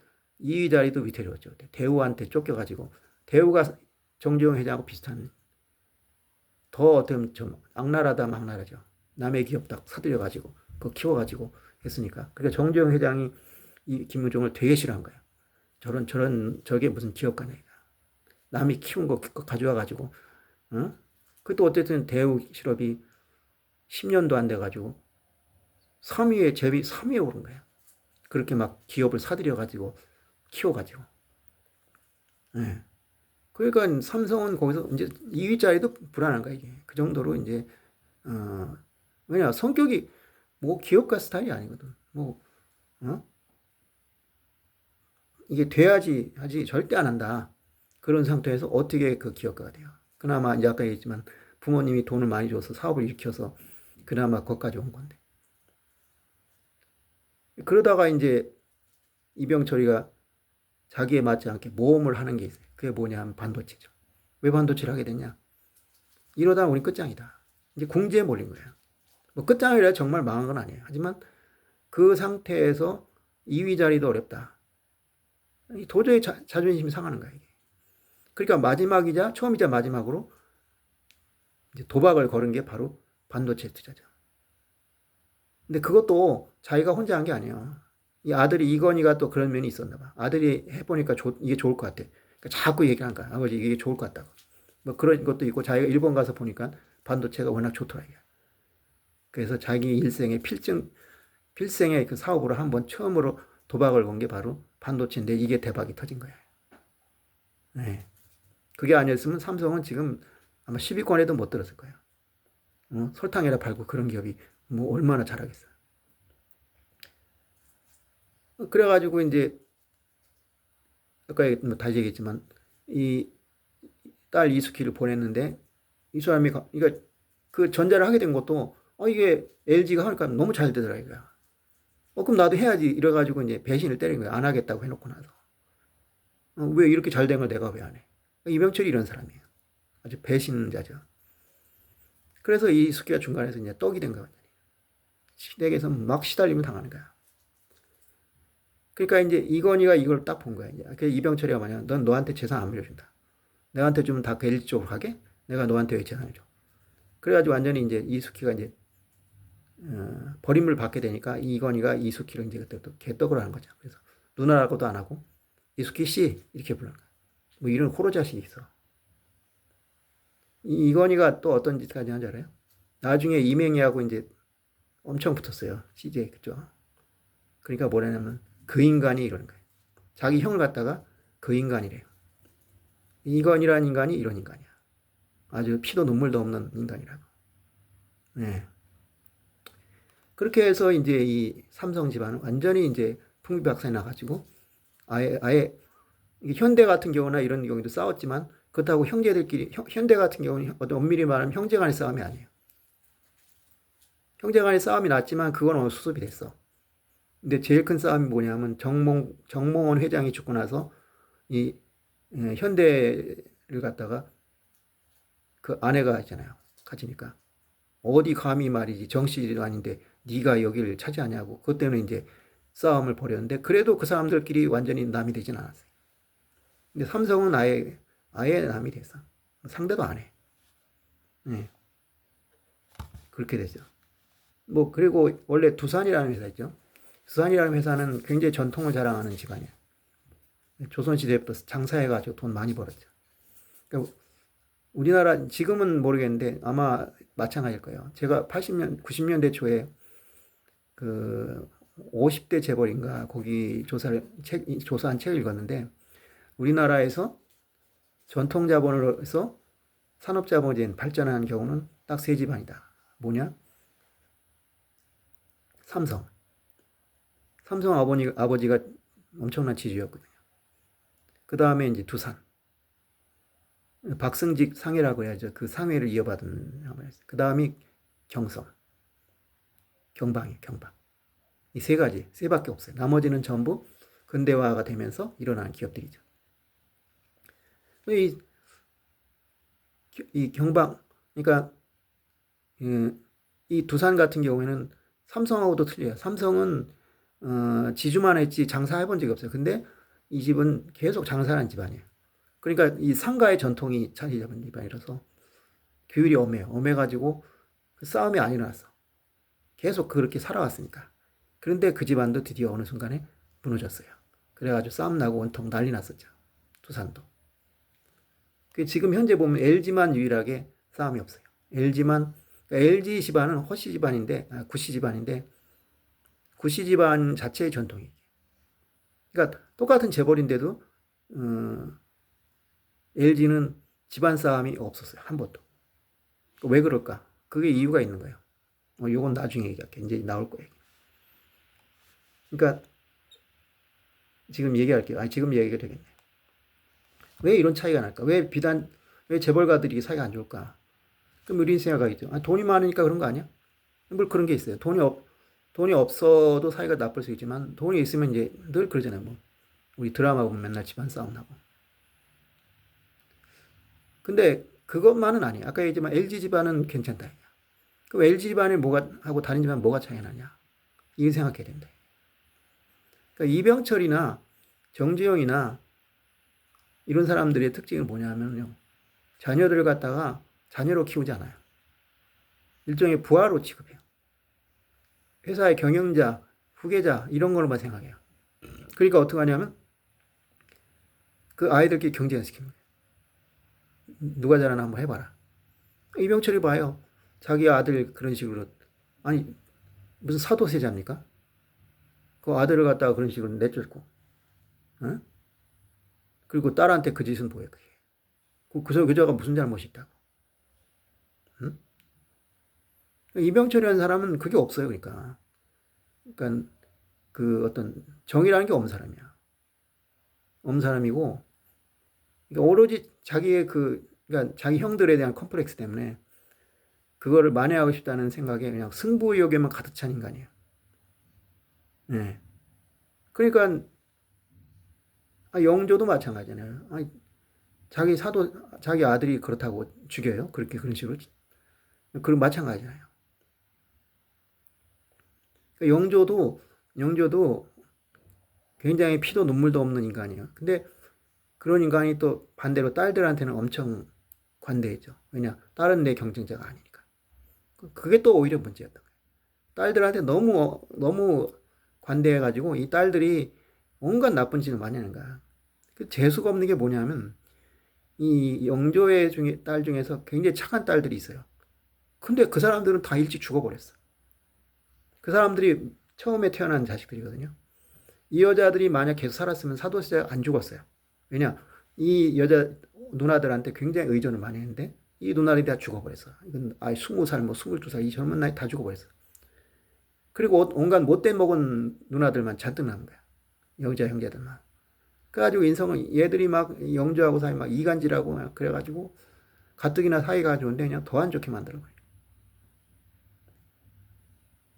2위 자리도 위태로웠죠. 대우한테 쫓겨가지고 대우가 정재용 회장하고 비슷한 더 어떤 좀 악랄하다 막랄하죠. 남의 기업 딱 사들여가지고 그거 키워가지고 했으니까. 그러니까 정재용 회장이 이 김무종을 되게 싫어한 거예요. 저게 무슨 기업가냐. 남이 키운 거 가져와가지고 그것도 어쨌든 대우 실업이 10년도 안 돼가지고 3위에 제비 3위에 오른 거예요. 그렇게 막 기업을 사들여가지고 키워가지고. 네. 그러니까 삼성은 거기서 이제 2위 자리도 불안한 거야 이게. 그 정도로 이제 왜냐 성격이 뭐 기업가 스타일이 아니거든. 이게 돼야지 하지 절대 안 한다. 그런 상태에서 어떻게 그 기업가가 돼요. 그나마 이제 아까 얘기했지만 부모님이 돈을 많이 줘서 사업을 일으켜서 그나마 거기까지 온 건데. 그러다가 이제 이병철이가 자기에 맞지 않게 모험을 하는 게 있어요. 그게 뭐냐 하면 반도체죠. 왜 반도체를 하게 됐냐? 이러다 우리 끝장이다. 이제 궁지에 몰린 거예요. 뭐 끝장이라 정말 망한 건 아니에요. 하지만 그 상태에서 2위 자리도 어렵다. 도저히 자존심이 상하는 거야 이게. 그러니까 마지막이자 처음이자 마지막으로 이제 도박을 걸은 게 바로 반도체 투자죠. 근데 그것도 자기가 혼자 한 게 아니에요. 이 아들이 이건희가 또 그런 면이 있었나 봐. 아들이 해보니까 이게 좋을 것 같아. 그러니까 자꾸 얘기하는 거야. 아버지 이게 좋을 것 같다고. 뭐 그런 것도 있고 자기가 일본 가서 보니까 반도체가 워낙 좋더라 이게. 그래서 자기 일생의 필생의 그 사업으로 한번 처음으로 도박을 건 게 바로 반도체인데 이게 대박이 터진 거야. 네. 그게 아니었으면 삼성은 지금 아마 10위권에도 못 들었을 거예요. 설탕에다 팔고 그런 기업이 뭐 얼마나 잘하겠어요. 그래가지고 이제 아까 뭐 다시 얘기했지만 이 딸 이수키를 보냈는데 이 사람이 그러니까 그 전자를 하게 된 것도 이게 LG가 하니까 너무 잘 되더라 이거야. 그럼 나도 해야지 이래가지고 이제 배신을 때린 거야. 안 하겠다고 해놓고 나서 왜 이렇게 잘 된 걸 내가 왜 안 해? 이병철이 이런 사람이에요. 아주 배신자죠. 그래서 이수키가 중간에서 이제 떡이 된 거야. 시댁에서 막 시달리면 당하는 거야. 그러니까 이제 이건희가 이걸 딱 본 거야. 그래서 이병철이가 뭐냐, 넌 너한테 재산 안 물려준다. 내한테 주면 다 그 LG 쪽으로 가게? 내가 너한테 왜 재산을 줘? 그래가지고 완전히 이제 이수키가 이제 버림을 받게 되니까 이건희가 이숙희를 이제 그때 또 개떡을 하는 거죠. 그래서 누나라고도 안 하고 이숙희 씨 이렇게 부르는 거야. 뭐 이런 호로자식이 있어. 이건희가 또 어떤 짓까지 한지 알아요? 나중에 이맹희하고 이제 엄청 붙었어요. CJ 그죠? 그러니까 뭐냐면 그 인간이 이러는 거예요. 자기 형을 갖다가 그 인간이래요. 이건희라는 인간이 이런 인간이야. 아주 피도 눈물도 없는 인간이라고. 네. 그렇게 해서 이제 이 삼성 집안은 완전히 이제 풍비박산이 나가지고 아예 현대 같은 경우나 이런 경우도 싸웠지만 그렇다고 형제들끼리 현대 같은 경우는 엄밀히 말하면 형제 간의 싸움이 아니에요. 형제 간의 싸움이 났지만 그건 어느 수습이 됐어. 근데 제일 큰 싸움이 뭐냐면 정몽원 회장이 죽고 나서 이 현대를 갖다가 그 아내가 있잖아요. 가지니까 어디 감히 말이지 정치질도 아닌데 네가 여기를 차지하냐고 그것 때문에 이제 싸움을 벌였는데 그래도 그 사람들끼리 완전히 남이 되진 않았어요. 근데 삼성은 아예 남이 됐어. 상대도 안 해. 네. 그렇게 되죠. 뭐 그리고 원래 두산이라는 회사 있죠. 두산이라는 회사는 굉장히 전통을 자랑하는 집안이에요. 조선시대부터 장사해가지고 돈 많이 벌었죠. 그러니까 우리나라 지금은 모르겠는데 아마 마찬가지일 거예요. 제가 80년, 90년대 초에 그 50대 재벌인가 거기 조사한 책을 읽었는데 우리나라에서 전통자본으로서 산업자본이 발전한 경우는 딱 세 집안이다. 뭐냐? 삼성. 삼성 아버지가 엄청난 지주였거든요. 그 다음에 이제 두산. 박승직 상회라고 해야죠. 그 상회를 이어받은. 그 다음이 경성. 경방. 이 세 가지, 세 밖에 없어요. 나머지는 전부 근대화가 되면서 일어난 기업들이죠. 이 경방, 그러니까 이 두산 같은 경우에는 삼성하고도 틀려요. 삼성은 지주만 했지 장사해본 적이 없어요. 근데 이 집은 계속 장사하는 집안이에요. 그러니까 이 상가의 전통이 자리 잡은 집안이라서 규율이 엄해가지고 그 싸움이 안 일어났어. 계속 그렇게 살아왔으니까. 그런데 그 집안도 드디어 어느 순간에 무너졌어요. 그래가지고 싸움 나고 온통 난리 났었죠. 두산도. 지금 현재 보면 LG만 유일하게 싸움이 없어요. LG만, 그러니까 LG 집안은 허씨 집안인데, 구씨 집안인데, 구씨 집안 자체의 전통이에요. 그러니까 똑같은 재벌인데도, LG는 집안 싸움이 없었어요. 한 번도. 왜 그럴까? 그게 이유가 있는 거예요. 요건 나중에 얘기할게. 이제 나올 거예요. 그러니까 지금 얘기할게요. 지금 얘기가 되겠네. 왜 이런 차이가 날까? 왜 재벌가들이 사이가 안 좋을까? 그럼 우리 생각하겠죠. 돈이 많으니까 그런 거 아니야? 뭘 그런 게 있어요. 돈이 없어도 사이가 나쁠 수 있지만 돈이 있으면 이제 늘 그러잖아요. 뭐 우리 드라마 보면 맨날 집안 싸움 나고. 근데 그것만은 아니에요. 아까 얘기했지만 LG 집안은 괜찮다. 그럼 LG 집안이 뭐가 하고 다른 집안 뭐가 차이가 나냐? 이걸 생각해야 된다. 그러니까 이병철이나 정주영이나 이런 사람들의 특징은 뭐냐면요. 자녀들을 갖다가 자녀로 키우지 않아요. 일종의 부하로 취급해요. 회사의 경영자, 후계자 이런 걸로만 생각해요. 그러니까 어떻게 하냐면 그 아이들끼리 경쟁을 시키는 거예요. 누가 잘하나 한번 해봐라. 이병철이 봐요. 자기 아들 그런 식으로 아니 무슨 사도세자입니까? 그 아들을 갖다가 그런 식으로 내쫓고 어? 그리고 딸한테 그 짓은 뭐예요? 그게. 그 여자가 무슨 잘못이 있다고. 응? 이병철이라는 사람은 그게 없어요. 그러니까 그 어떤 정의라는 게 없는 사람이야. 없는 사람이고 그러니까 오로지 자기의 그러니까 자기 형들에 대한 컴플렉스 때문에 그거를 만회하고 싶다는 생각에 그냥 승부욕에만 가득 찬 인간이에요. 네. 그러니까 영조도 마찬가지잖아요. 자기 아들이 그렇다고 죽여요. 그런 식으로. 그럼 마찬가지잖아요. 그러니까 영조도 굉장히 피도 눈물도 없는 인간이에요. 근데 그런 인간이 또 반대로 딸들한테는 엄청 관대했죠. 왜냐? 딸은 내 경쟁자가 아니니까. 그게 또 오히려 문제였던 거예요. 딸들한테 너무 관대해가지고 이 딸들이 온갖 나쁜 짓을 많이 하는 거야. 그 재수가 없는 게 뭐냐면 이 영조의 딸 중에서 굉장히 착한 딸들이 있어요. 근데 그 사람들은 다 일찍 죽어버렸어. 그 사람들이 처음에 태어난 자식들이거든요. 이 여자들이 만약 계속 살았으면 사도세자가 안 죽었어요. 왜냐? 이 여자 누나들한테 굉장히 의존을 많이 했는데 이 누나들이 다 죽어버렸어. 이건 아예 20살, 뭐 22살 이 젊은 나이 다 죽어버렸어. 그리고 온갖 못돼 먹은 누나들만 잔뜩 남은 거야. 여자 형제들만. 그래가지고 인성은 얘들이 막 영조하고 사이 막 이간질하고 막 그래가지고 가뜩이나 사이가 좋은데 그냥 더 안 좋게 만들어버려.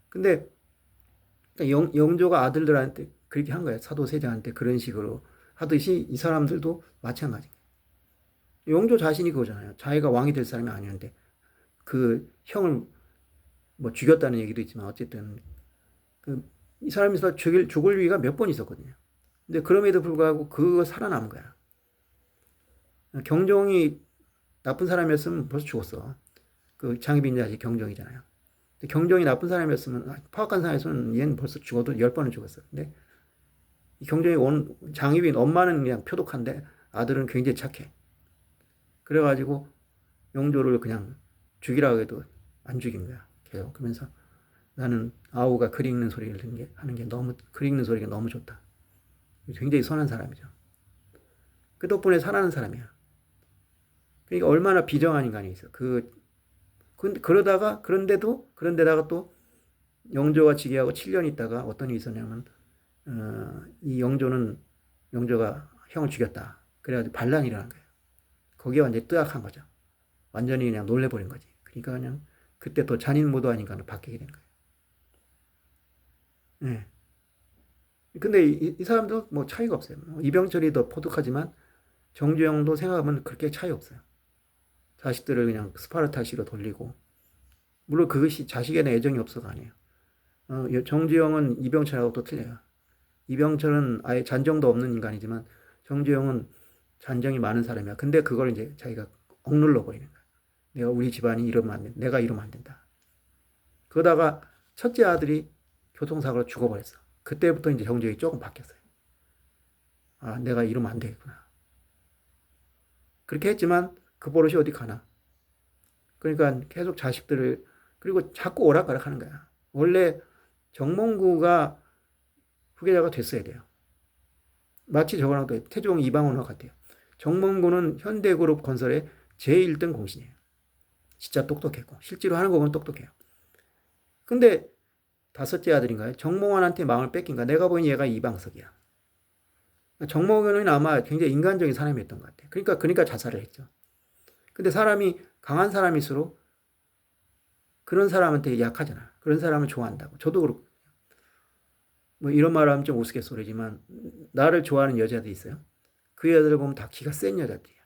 근데 영조가 아들들한테 그렇게 한 거야. 사도세자한테 그런 식으로 하듯이 이 사람들도 마찬가지. 영조 자신이 그거잖아요. 자기가 왕이 될 사람이 아니었는데 그 형을 뭐 죽였다는 얘기도 있지만 어쨌든 이 사람이 죽을 위기가 몇 번 있었거든요. 근데 그럼에도 불구하고 그거 살아남은 거야. 경종이 나쁜 사람이었으면 벌써 죽었어. 그 장희빈 자식 경종이잖아요. 근데 경종이 나쁜 사람이었으면 파악한 사람에서는 얘는 벌써 죽어도 10번은 죽었어. 근데 경종이 장희빈 엄마는 그냥 표독한데 아들은 굉장히 착해. 그래가지고 영조를 그냥 죽이라고 해도 안 죽인 거야. 계속. 그러면서 나는 아우가 글 읽는 소리를 하는 게 글 읽는 소리가 너무 좋다. 굉장히 선한 사람이죠. 그 덕분에 살아난 사람이야. 그러니까 얼마나 비정한 인간이 있어. 그런데다가 또 영조가 즉위하고 7년 있다가 어떤 일이 있었냐면, 이 영조가 형을 죽였다. 그래가지고 반란이 일어난 거예요. 거기에 완전히 뜨악한 거죠. 완전히 그냥 놀래버린 거지. 그러니까 그냥 그때 또 잔인무도한 인간으로 바뀌게 된 거예요. 네. 근데 이 사람도 뭐 차이가 없어요. 이병철이 더 포독하지만 정주영도 생각하면 그렇게 차이 없어요. 자식들을 그냥 스파르타식으로 돌리고, 물론 그것이 자식에 대한 애정이 없어가 아니에요. 정주영은 이병철하고 또 틀려요. 이병철은 아예 잔정도 없는 인간이지만 정주영은 잔정이 많은 사람이야. 근데 그걸 이제 자기가 억눌러 버리는 거야. 우리 집안이 이러면 안 된다. 내가 이러면 안 된다. 그러다가 첫째 아들이 교통사고로 죽어버렸어. 그때부터 이제 정주영이 조금 바뀌었어요. 아, 내가 이러면 안 되겠구나. 그렇게 했지만 그 버릇이 어디 가나. 그러니까 계속 자식들을, 그리고 자꾸 오락가락 하는 거야. 원래 정몽구가 후계자가 됐어야 돼요. 마치 저거랑 또 태종 이방원과 같아요. 정몽구는 현대그룹 건설의 제1등 공신이에요. 진짜 똑똑했고 실제로 하는 거 보면 똑똑해요. 근데 다섯째 아들인가요? 정몽원한테 마음을 뺏긴 거야. 내가 보기엔 얘가 이방석이야. 정몽원은 아마 굉장히 인간적인 사람이었던 것 같아요. 그러니까 자살을 했죠. 근데 사람이 강한 사람일수록 그런 사람한테 약하잖아. 그런 사람을 좋아한다고. 저도 그렇고. 뭐 이런 말 하면 좀 우스갯소리지만 나를 좋아하는 여자들이 있어요. 그 여자들 보면 다 기가 센 여자들이야.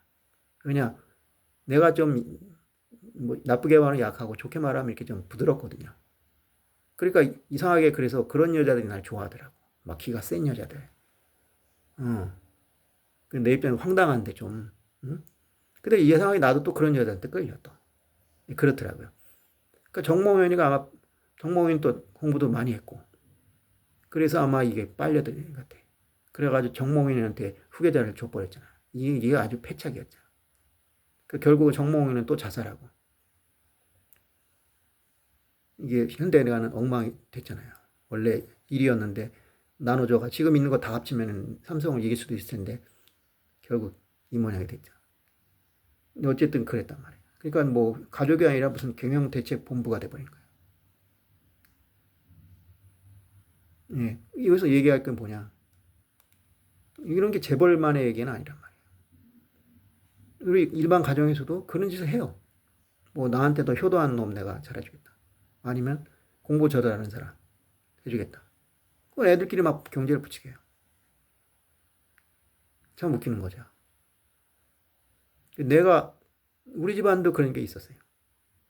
왜냐? 내가 좀 뭐 나쁘게 말하면 약하고 좋게 말하면 이렇게 좀 부드럽거든요. 그러니까 이상하게 그래서 그런 여자들이 날 좋아하더라고. 막 기가 센 여자들. 내 입장에 황당한데 좀. 응? 근데 이상하게 나도 또 그런 여자한테 끌려 또. 그렇더라고요. 그러니까 정몽현이 또 공부도 많이 했고. 그래서 아마 이게 빨려드는 것 같아. 그래가지고 정몽현한테 후계자를 줘버렸잖아. 이게 아주 패착이었잖아. 결국 정몽현은 또 자살하고. 이게 현대가는 엉망이 됐잖아요. 원래 1위였는데 나눠줘가 지금 있는 거 다 합치면 삼성을 이길 수도 있을 텐데 결국 이 모양이 됐죠. 어쨌든 그랬단 말이에요. 그러니까 뭐 가족이 아니라 무슨 경영대책본부가 돼버린 거예요. 예, 여기서 얘기할 건 뭐냐? 이런 게 재벌만의 얘기는 아니란 말이에요. 우리 일반 가정에서도 그런 짓을 해요. 뭐 나한테 더 효도한 놈 내가 잘해주겠다. 아니면 공부 저잘하는 사람 해주겠다. 그건 애들끼리 막 경제를 붙이게 해요. 참 웃기는 거죠. 우리 집안도 그런 게 있었어요.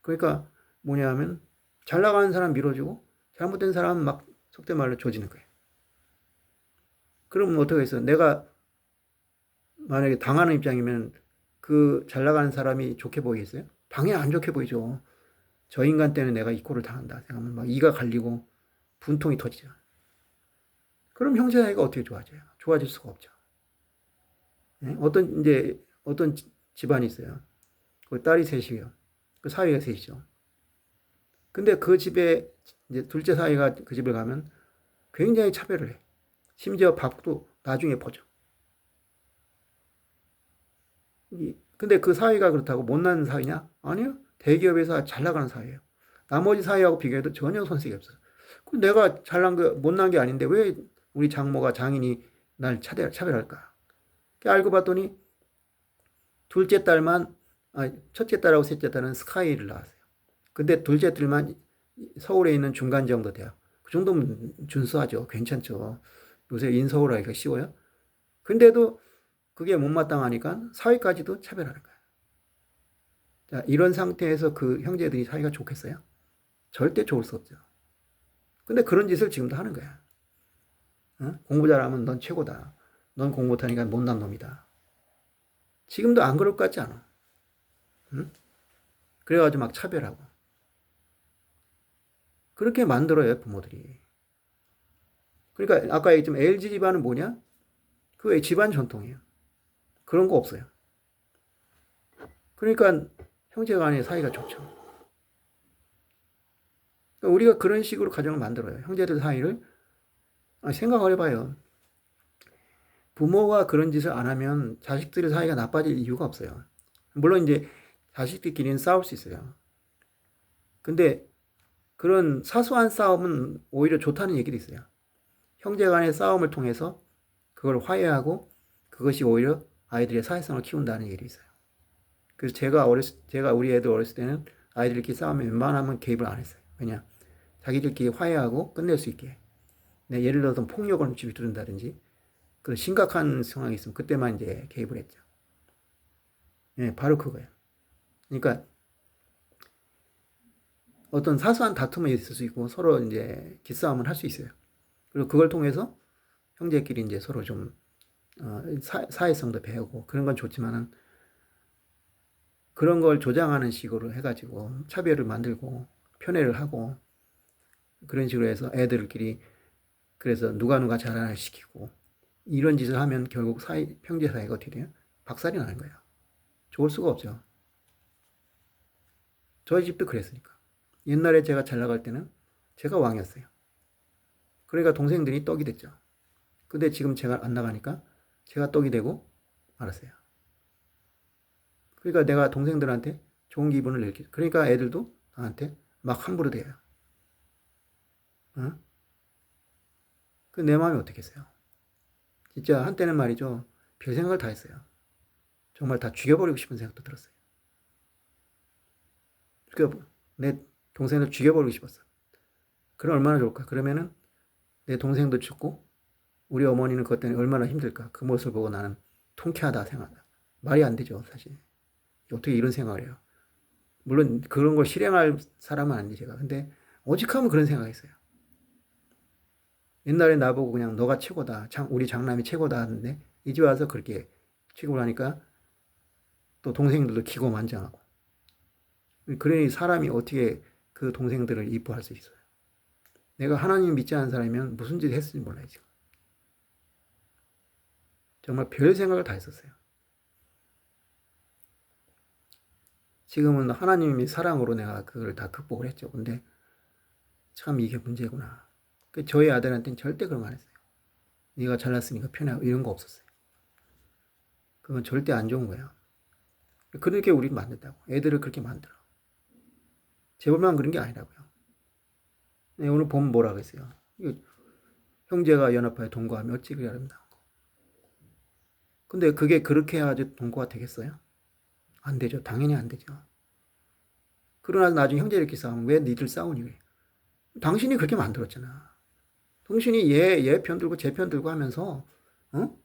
그러니까 뭐냐면 잘 나가는 사람 밀어주고 잘못된 사람은 막 속된 말로 조지는 거예요. 그러면 어떻게 해서 내가 만약에 당하는 입장이면 그 잘 나가는 사람이 좋게 보이겠어요? 당연히 안 좋게 보이죠. 저 인간 때문에 내가 이 꼴을 당한다 생각하면 막 이가 갈리고 분통이 터지죠. 그럼 형제 사이가 어떻게 좋아져요? 좋아질 수가 없죠. 네? 어떤 집안이 있어요. 그 딸이 셋이요. 그 사위가 셋이죠. 근데 그 집에 이제 둘째 사위가 그 집을 가면 굉장히 차별을 해. 심지어 밥도 나중에 퍼줘. 근데 그 사위가 그렇다고 못난 사위냐? 아니요. 대기업에서 잘 나가는 사위예요. 나머지 사위하고 비교해도 전혀 손색이 없어요. 내가 잘난 거 못난 게 아닌데 왜 우리 장모가 장인이 날 차별할까? 알고 봤더니 둘째 딸만 첫째 딸하고 셋째 딸은 스카이를 나왔어요. 근데 둘째 딸만 서울에 있는 중간 정도 대학. 그 정도면 준수하죠. 괜찮죠. 요새 인서울 하기가 쉬워요. 근데도 그게 못마땅하니까 사위까지도 차별하는 거예요. 자, 이런 상태에서 그 형제들이 사이가 좋겠어요? 절대 좋을 수 없죠. 근데 그런 짓을 지금도 하는 거야. 어? 공부 잘하면 넌 최고다. 넌 공부 못하니까 못난 놈이다. 지금도 안 그럴 것 같지 않아? 응? 그래가지고 막 차별하고. 그렇게 만들어요, 부모들이. 그러니까 아까 얘기했지만 LG 집안은 뭐냐? 그게 집안 전통이에요. 그런 거 없어요. 그러니까 형제 간의 사이가 좋죠. 그러니까 우리가 그런 식으로 가정을 만들어요. 형제들 사이를. 생각을 해봐요. 부모가 그런 짓을 안 하면 자식들 사이가 나빠질 이유가 없어요. 물론 이제 자식들끼리는 싸울 수 있어요. 근데 그런 사소한 싸움은 오히려 좋다는 얘기도 있어요. 형제 간의 싸움을 통해서 그걸 화해하고 그것이 오히려 아이들의 사회성을 키운다는 얘기도 있어요. 그래서 제가 우리 애들 어렸을 때는 아이들끼리 싸우면 웬만하면 개입을 안 했어요. 왜냐? 자기들끼리 화해하고 끝낼 수 있게. 네, 예를 들어서 폭력을 휘두른다든지 그런 심각한 상황이 있으면 그때만 이제 개입을 했죠. 네, 바로 그거예요. 그러니까 어떤 사소한 다툼이 있을 수 있고 서로 이제 기싸움을 할 수 있어요. 그리고 그걸 통해서 형제끼리 이제 서로 좀 사회성도 배우고 그런 건 좋지만은 그런 걸 조장하는 식으로 해가지고 차별을 만들고 편애를 하고 그런 식으로 해서 애들끼리 그래서 누가 자랑을 시키고 이런 짓을 하면 결국 형제 사이가 어떻게 돼요? 박살이 나는 거예요. 좋을 수가 없죠. 저희 집도 그랬으니까. 옛날에 제가 잘 나갈 때는 제가 왕이었어요. 그러니까 동생들이 떡이 됐죠. 근데 지금 제가 안 나가니까 제가 떡이 되고 말았어요. 그러니까 내가 동생들한테 좋은 기분을 낼게. 그러니까 애들도 나한테 막 함부로 대요. 어? 그 내 마음이 어떻겠어요? 진짜 한때는 말이죠. 별 생각을 다 했어요. 정말 다 죽여버리고 싶은 생각도 들었어요. 그러니까 내 동생을 죽여버리고 싶었어. 그럼 얼마나 좋을까? 그러면은 내 동생도 죽고 우리 어머니는 그것 때문에 얼마나 힘들까? 그 모습을 보고 나는 통쾌하다 생각한다. 말이 안 되죠, 사실. 어떻게 이런 생각을 해요? 물론 그런 걸 실행할 사람은 아니지 제가. 근데 오직하면 그런 생각했어요. 옛날에 나보고 그냥 너가 최고다. 우리 장남이 최고다 하는데 이제 와서 그렇게 취급을 하니까 또 동생들도 기고만장하고. 그러니 사람이 어떻게 그 동생들을 이뻐할 수 있어요? 내가 하나님 믿지 않는 사람이면 무슨 짓을 했을지 몰라요, 지금. 정말 별 생각을 다 했었어요. 지금은 하나님이 사랑으로 내가 그걸 다 극복을 했죠. 근데 참 이게 문제구나. 저희 아들한테는 절대 그런 거 안 했어요. 네가 잘났으니까 편하고 이런 거 없었어요. 그건 절대 안 좋은 거예요. 그렇게 우리를 만든다고. 애들을 그렇게 만들어. 재벌만 그런 게 아니라고요. 네, 오늘 보면 뭐라고 했어요. 형제가 연합하여 동거하면 어찌 그리 아름다운 거. 근데 그게 그렇게 해야지 동거가 되겠어요? 안 되죠. 당연히 안 되죠. 그러나 나중에 형제들끼리 싸우면 왜 니들 싸우니 그래. 당신이 그렇게 만들었잖아. 당신이 얘 편 들고 제 편 들고 하면서 어?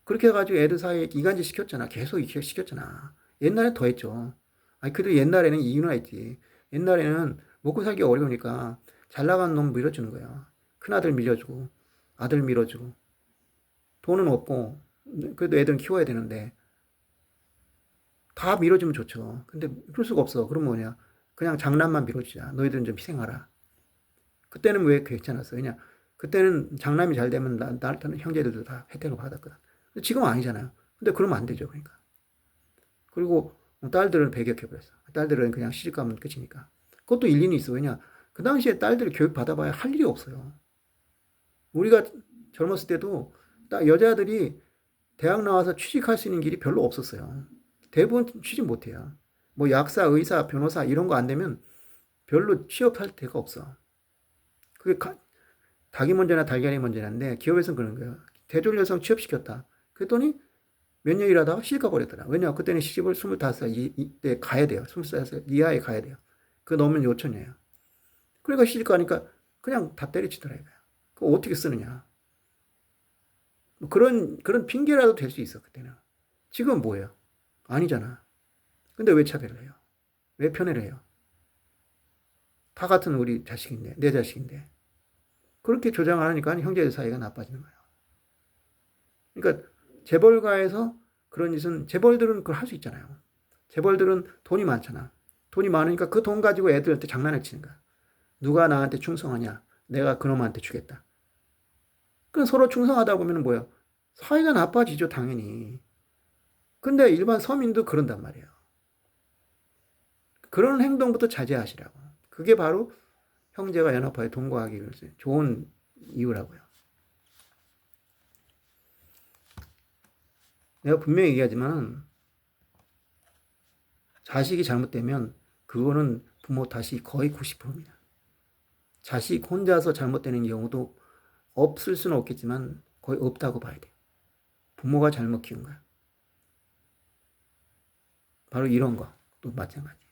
그렇게 해가지고 애들 사이에 이간질 시켰잖아. 계속 시켰잖아. 옛날에 더 했죠. 아니 그래도 옛날에는 이유가 있지. 옛날에는 먹고 살기 어려우니까 잘 나가는 놈 밀어주는 거야. 큰아들 밀어주고 아들 밀어주고 돈은 없고 그래도 애들은 키워야 되는데 다 밀어주면 좋죠. 근데 그럴 수가 없어. 그럼 뭐냐. 그냥 장난만 미뤄주자. 너희들은 좀 희생하라. 그때는 왜 괜찮았어? 그냥 그때는 장남이 잘 되면 나한테는 형제들도 다 혜택을 받았거든. 지금은 아니잖아요. 근데 그러면 안 되죠. 그러니까. 그리고 딸들은 배격해버렸어. 딸들은 그냥 시집가면 끝이니까. 그것도 일리는 있어. 왜냐? 그 당시에 딸들 교육 받아봐야 할 일이 없어요. 우리가 젊었을 때도 여자들이 대학 나와서 취직할 수 있는 길이 별로 없었어요. 대부분 취직 못해요. 뭐 약사, 의사, 변호사 이런 거 안 되면 별로 취업할 데가 없어. 그게 닭이 먼저나 달걀이 먼저나인데 기업에서는 그런 거예요. 대졸 여성 취업시켰다. 그랬더니 몇 년 일하다가 시집 가버렸더라. 왜냐? 그때는 시집을 25살 이때 가야 돼요. 20살 이하에 가야 돼요. 그거 넘으면 요천이에요. 그러니까 시집 가니까 그냥 다 때려치더라 이거야. 그거 어떻게 쓰느냐. 뭐 그런 핑계라도 될 수 있어, 그때는. 지금 뭐예요? 아니잖아. 근데 왜 차별을 해요? 왜 편애를 해요? 다 같은 우리 자식인데, 내 자식인데. 그렇게 조장하니까 형제 사이가 나빠지는 거예요. 그러니까 재벌가에서 그런 짓은, 재벌들은 그걸 할 수 있잖아요. 재벌들은 돈이 많잖아. 돈이 많으니까 그 돈 가지고 애들한테 장난을 치는 거야. 누가 나한테 충성하냐? 내가 그놈한테 주겠다. 그럼 서로 충성하다 보면 뭐예요? 사이가 나빠지죠, 당연히. 근데 일반 서민도 그런단 말이에요. 그런 행동부터 자제하시라고. 그게 바로 형제가 연합하여 동거하기 위해서 좋은 이유라고요. 내가 분명히 얘기하지만 자식이 잘못되면 그거는 부모 탓이 거의 90%입니다. 자식 혼자서 잘못되는 경우도 없을 수는 없겠지만 거의 없다고 봐야 돼요. 부모가 잘못 키운 거야. 바로 이런 거도 마찬가지예요.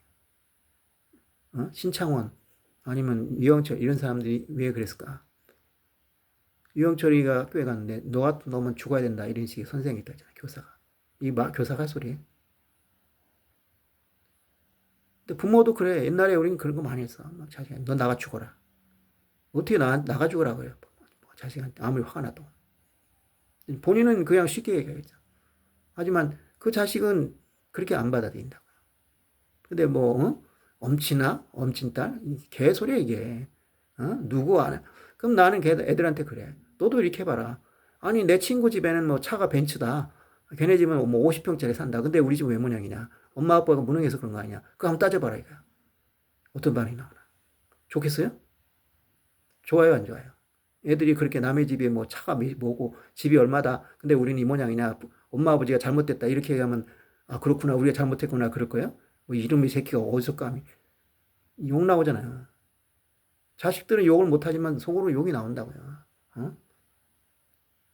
신창원 아니면 유영철 이런 사람들이 왜 그랬을까? 유영철이가 학교에 갔는데 너 같은 놈은 죽어야 된다 이런 식의 선생이 있다잖아, 교사가. 교사가 할 소리. 근데 부모도 그래. 옛날에 우리는 그런 거 많이 했어. 막 자식한테 너 나가 죽어라. 어떻게 나가 죽으라 그래요? 자식한테 아무리 화가 나도. 본인은 그냥 쉽게 얘기하겠죠. 하지만 그 자식은 그렇게 안 받아들인다고요. 근데 뭐 엄친아? 엄친딸? 개소리야 이게. 누구 안 해? 그럼 나는 애들한테 그래. 너도 이렇게 해봐라. 아니 내 친구 집에는 뭐 차가 벤츠다. 걔네 집은 뭐 50평짜리 산다. 근데 우리 집 왜 모양이냐? 엄마 아빠가 무능해서 그런 거 아니야? 그거 한번 따져봐라 이거야. 어떤 반응이 나오나? 좋겠어요? 좋아요 안 좋아요? 애들이 그렇게 남의 집에 뭐 차가 뭐고 집이 얼마다. 근데 우리는 이 모양이냐? 엄마 아버지가 잘못됐다. 이렇게 얘기하면 아 그렇구나 우리가 잘못했구나 그럴 거예요? 뭐 이름이 새끼가 어디서 감히 욕 나오잖아요. 자식들은 욕을 못하지만 속으로 욕이 나온다고요.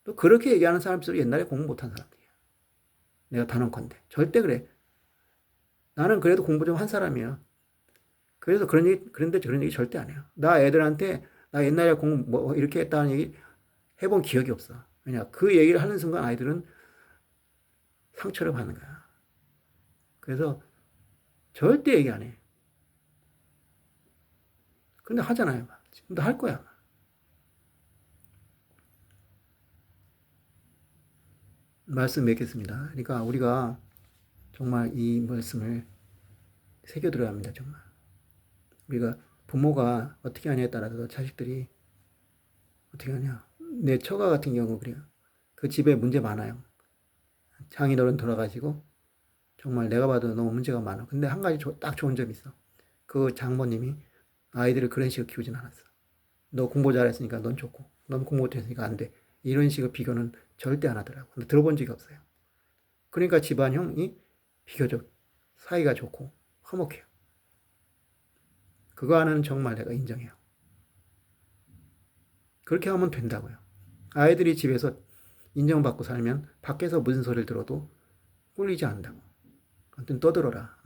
또 그렇게 얘기하는 사람들이 옛날에 공부 못한 사람들이야. 내가 단언컨대. 절대 그래. 나는 그래도 공부 좀 한 사람이야. 그래서 그런데 저런 얘기 절대 안 해요. 나 애들한테 나 옛날에 공부 뭐 이렇게 했다는 얘기 해본 기억이 없어. 왜냐, 그 얘기를 하는 순간 아이들은 상처를 받는 거야. 그래서 절대 얘기 안 해. 근데 하잖아요. 지금도 할 거야. 말씀 맺겠습니다. 그러니까 우리가 정말 이 말씀을 새겨들어야 합니다. 정말. 우리가 부모가 어떻게 하냐에 따라서 자식들이 어떻게 하냐. 내 처가 같은 경우 그래요. 그 집에 문제 많아요. 장인어른 돌아가시고 정말 내가 봐도 너무 문제가 많아. 근데 한 가지 딱 좋은 점이 있어. 그 장모님이 아이들을 그런 식으로 키우진 않았어. 너 공부 잘했으니까 넌 좋고 넌 공부 못했으니까 안 돼. 이런 식의 비교는 절대 안 하더라고. 근데 들어본 적이 없어요. 그러니까 집안형이 비교적 사이가 좋고 화목해요. 그거 하나는 정말 내가 인정해요. 그렇게 하면 된다고요. 아이들이 집에서 인정받고 살면 밖에서 무슨 소리를 들어도 꿀리지 않는다고. 아무튼 떠들어라.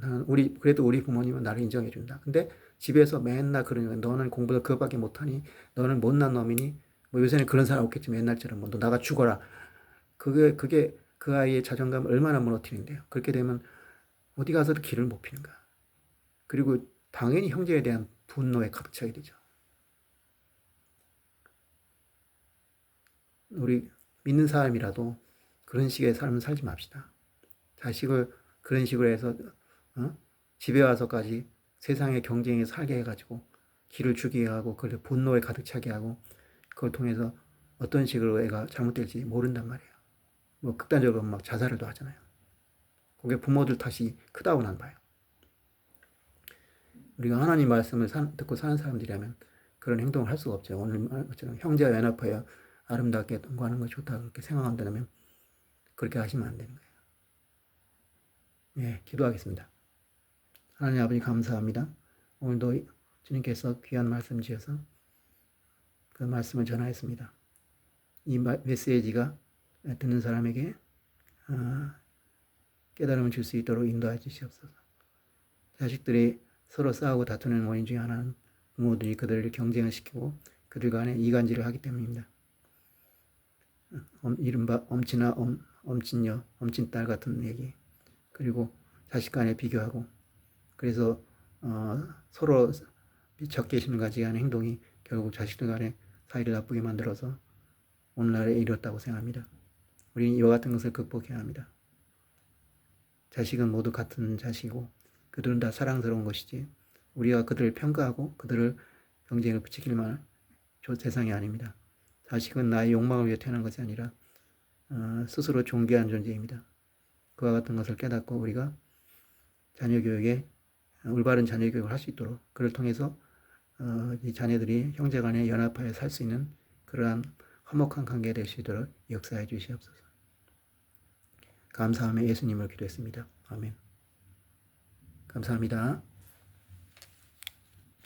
그래도 우리 부모님은 나를 인정해준다. 근데 집에서 맨날 그러니까 너는 공부를 그것밖에 못하니? 너는 못난 놈이니? 뭐 요새는 그런 사람 없겠지만 옛날처럼 뭐 너 나가 죽어라. 그게 그 아이의 자존감을 얼마나 무너뜨린대요. 그렇게 되면 어디 가서도 길을 못 피는 거야. 그리고 당연히 형제에 대한 분노에 가득 되죠. 우리 믿는 사람이라도 그런 식의 삶을 살지 맙시다. 자식을 그런 식으로 해서 집에 와서까지 세상의 경쟁에 살게 해가지고 기를 죽이게 하고 그걸 분노에 가득 차게 하고 그걸 통해서 어떤 식으로 애가 잘못될지 모른단 말이에요. 뭐 극단적으로 막 자살을 도 하잖아요. 그게 부모들 탓이 크다고 난 봐요. 우리가 하나님 말씀을 듣고 사는 사람들이라면 그런 행동을 할 수가 없죠. 오늘 말처럼 형제와 연합하여 아름답게 동거하는 것이 좋다 그렇게 생각한다면 그렇게 하시면 안 되는 거예요. 예, 기도하겠습니다. 하나님 아버지 감사합니다. 오늘도 주님께서 귀한 말씀 주셔서 그 말씀을 전하였습니다. 이 메시지가 듣는 사람에게 깨달음을 줄 수 있도록 인도해 주시옵소서. 자식들이 서로 싸우고 다투는 원인 중에 하나는 부모들이 그들을 경쟁을 시키고 그들 간에 이간질을 하기 때문입니다. 이른바 엄친아, 엄친녀, 엄친딸 같은 얘기, 그리고 자식 간에 비교하고 그래서 서로 적개심을 가지게 하는 행동이 결국 자식들 간에 사이를 나쁘게 만들어서 오늘날에 이뤘다고 생각합니다. 우리는 이와 같은 것을 극복해야 합니다. 자식은 모두 같은 자식이고 그들은 다 사랑스러운 것이지 우리가 그들을 평가하고 그들을 경쟁을 부추길 만한 세상이 아닙니다. 자식은 나의 욕망을 위해 태어난 것이 아니라 스스로 존귀한 존재입니다. 그와 같은 것을 깨닫고 우리가 자녀 교육에 올바른 자녀 교육을 할 수 있도록 그를 통해서 이 자녀들이 형제간에 연합하여 살 수 있는 그러한 화목한 관계가 될 수 있도록 역사해 주시옵소서. 감사하며 예수님을 기도했습니다. 아멘. 감사합니다.